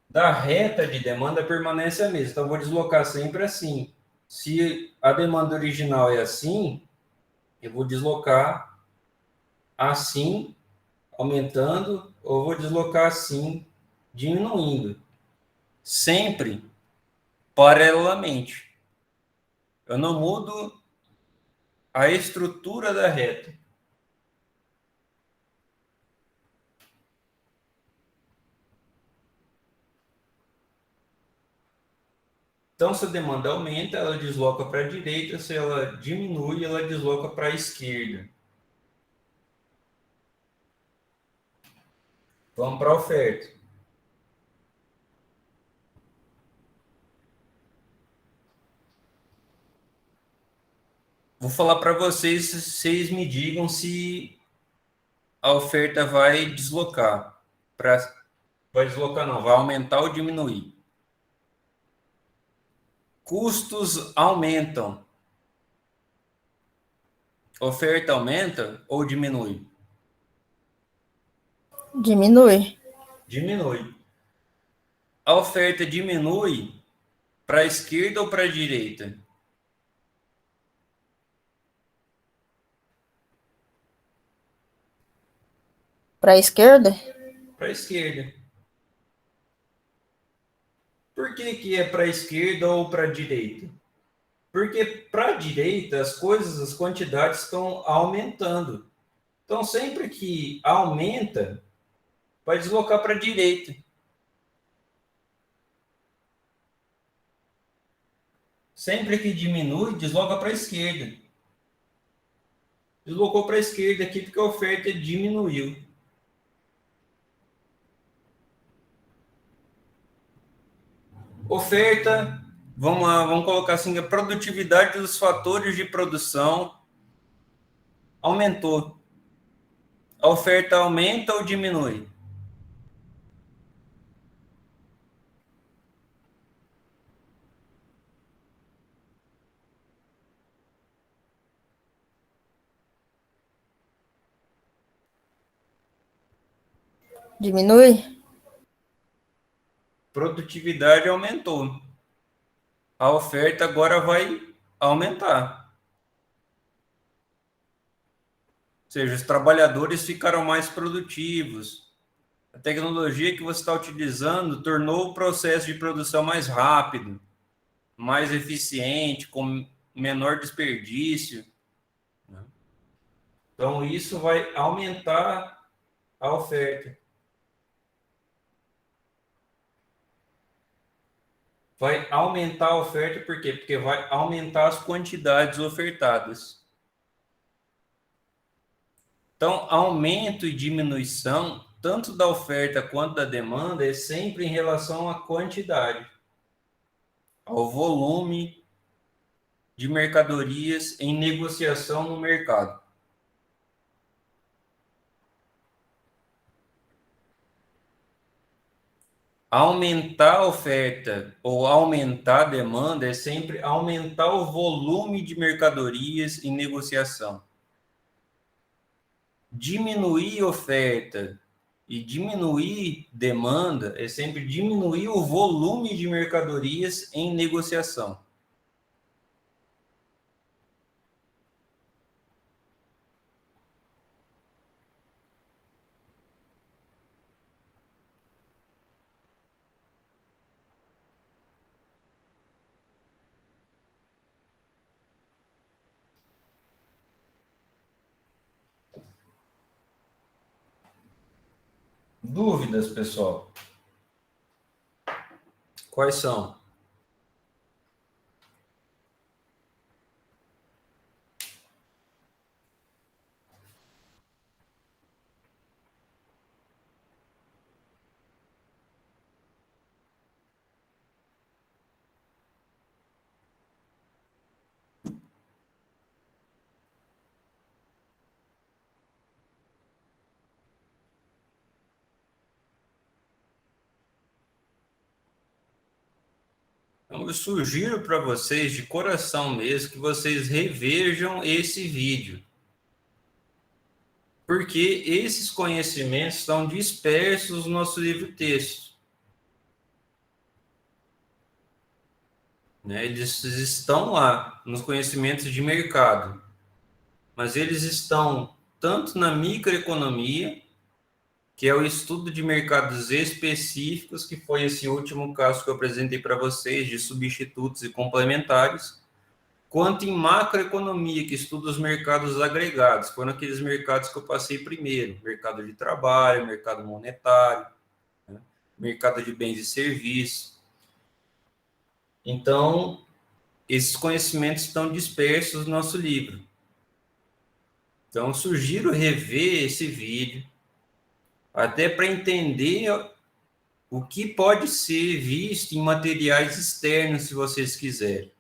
da reta de demanda permanece a mesma, então eu vou deslocar sempre assim. Se a demanda original é assim, eu vou deslocar assim, aumentando, ou vou deslocar assim, diminuindo. Sempre paralelamente. Eu não mudo a estrutura da reta. Então, se a demanda aumenta, ela desloca para a direita, se ela diminui, ela desloca para a esquerda. Vamos para a oferta. Vou falar para vocês, vocês me digam se a oferta vai deslocar. Vai deslocar não, vai aumentar ou diminuir. Custos aumentam. Oferta aumenta ou diminui? Diminui. Diminui. A oferta diminui para a esquerda ou para a direita? Para a esquerda? Para a esquerda. Por que é para a esquerda ou para a direita? Porque para a direita as coisas, as quantidades estão aumentando. Então, sempre que aumenta, vai deslocar para a direita. Sempre que diminui, desloca para a esquerda. Deslocou para a esquerda aqui porque a oferta diminuiu. Oferta, vamos lá, vamos colocar assim, a produtividade dos fatores de produção aumentou. A oferta aumenta ou diminui? Diminui? Produtividade aumentou. A oferta agora vai aumentar. Ou seja, os trabalhadores ficaram mais produtivos. A tecnologia que você está utilizando tornou o processo de produção mais rápido, mais eficiente, com menor desperdício. Então, isso vai aumentar a oferta. Vai aumentar a oferta por quê? Porque vai aumentar as quantidades ofertadas. Então, aumento e diminuição, tanto da oferta quanto da demanda, é sempre em relação à quantidade, ao volume de mercadorias em negociação no mercado. Aumentar a oferta ou aumentar a demanda é sempre aumentar o volume de mercadorias em negociação. Diminuir oferta e diminuir demanda é sempre diminuir o volume de mercadorias em negociação. Dúvidas, pessoal? Quais são? Então, eu sugiro para vocês, de coração mesmo, que vocês revejam esse vídeo. Porque esses conhecimentos estão dispersos no nosso livro-texto. Né? Eles estão lá, nos conhecimentos de mercado. Mas eles estão tanto na microeconomia, que é o estudo de mercados específicos, que foi esse último caso que eu apresentei para vocês, de substitutos e complementares, quanto em macroeconomia, que estuda os mercados agregados. Foram aqueles mercados que eu passei primeiro: mercado de trabalho, mercado monetário, né? Mercado de bens e serviços. Então, esses conhecimentos estão dispersos no nosso livro. Então, sugiro rever esse vídeo, até para entender o que pode ser visto em materiais externos, se vocês quiserem.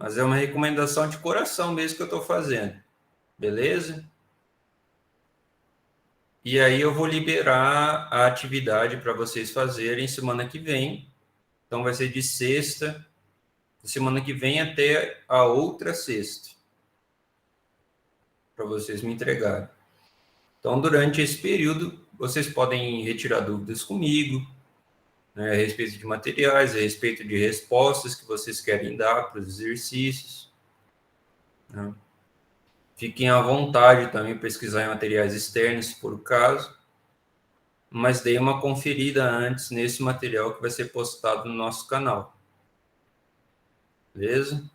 Mas é uma recomendação de coração mesmo que eu estou fazendo. Beleza? E aí eu vou liberar a atividade para vocês fazerem semana que vem. Então vai ser de sexta, semana que vem até a outra sexta, para vocês me entregarem. Então, durante esse período, vocês podem retirar dúvidas comigo, né, a respeito de materiais, a respeito de respostas que vocês querem dar para os exercícios, né? Fiquem à vontade também para pesquisar em materiais externos, se for o caso, mas deem uma conferida antes nesse material que vai ser postado no nosso canal. Beleza?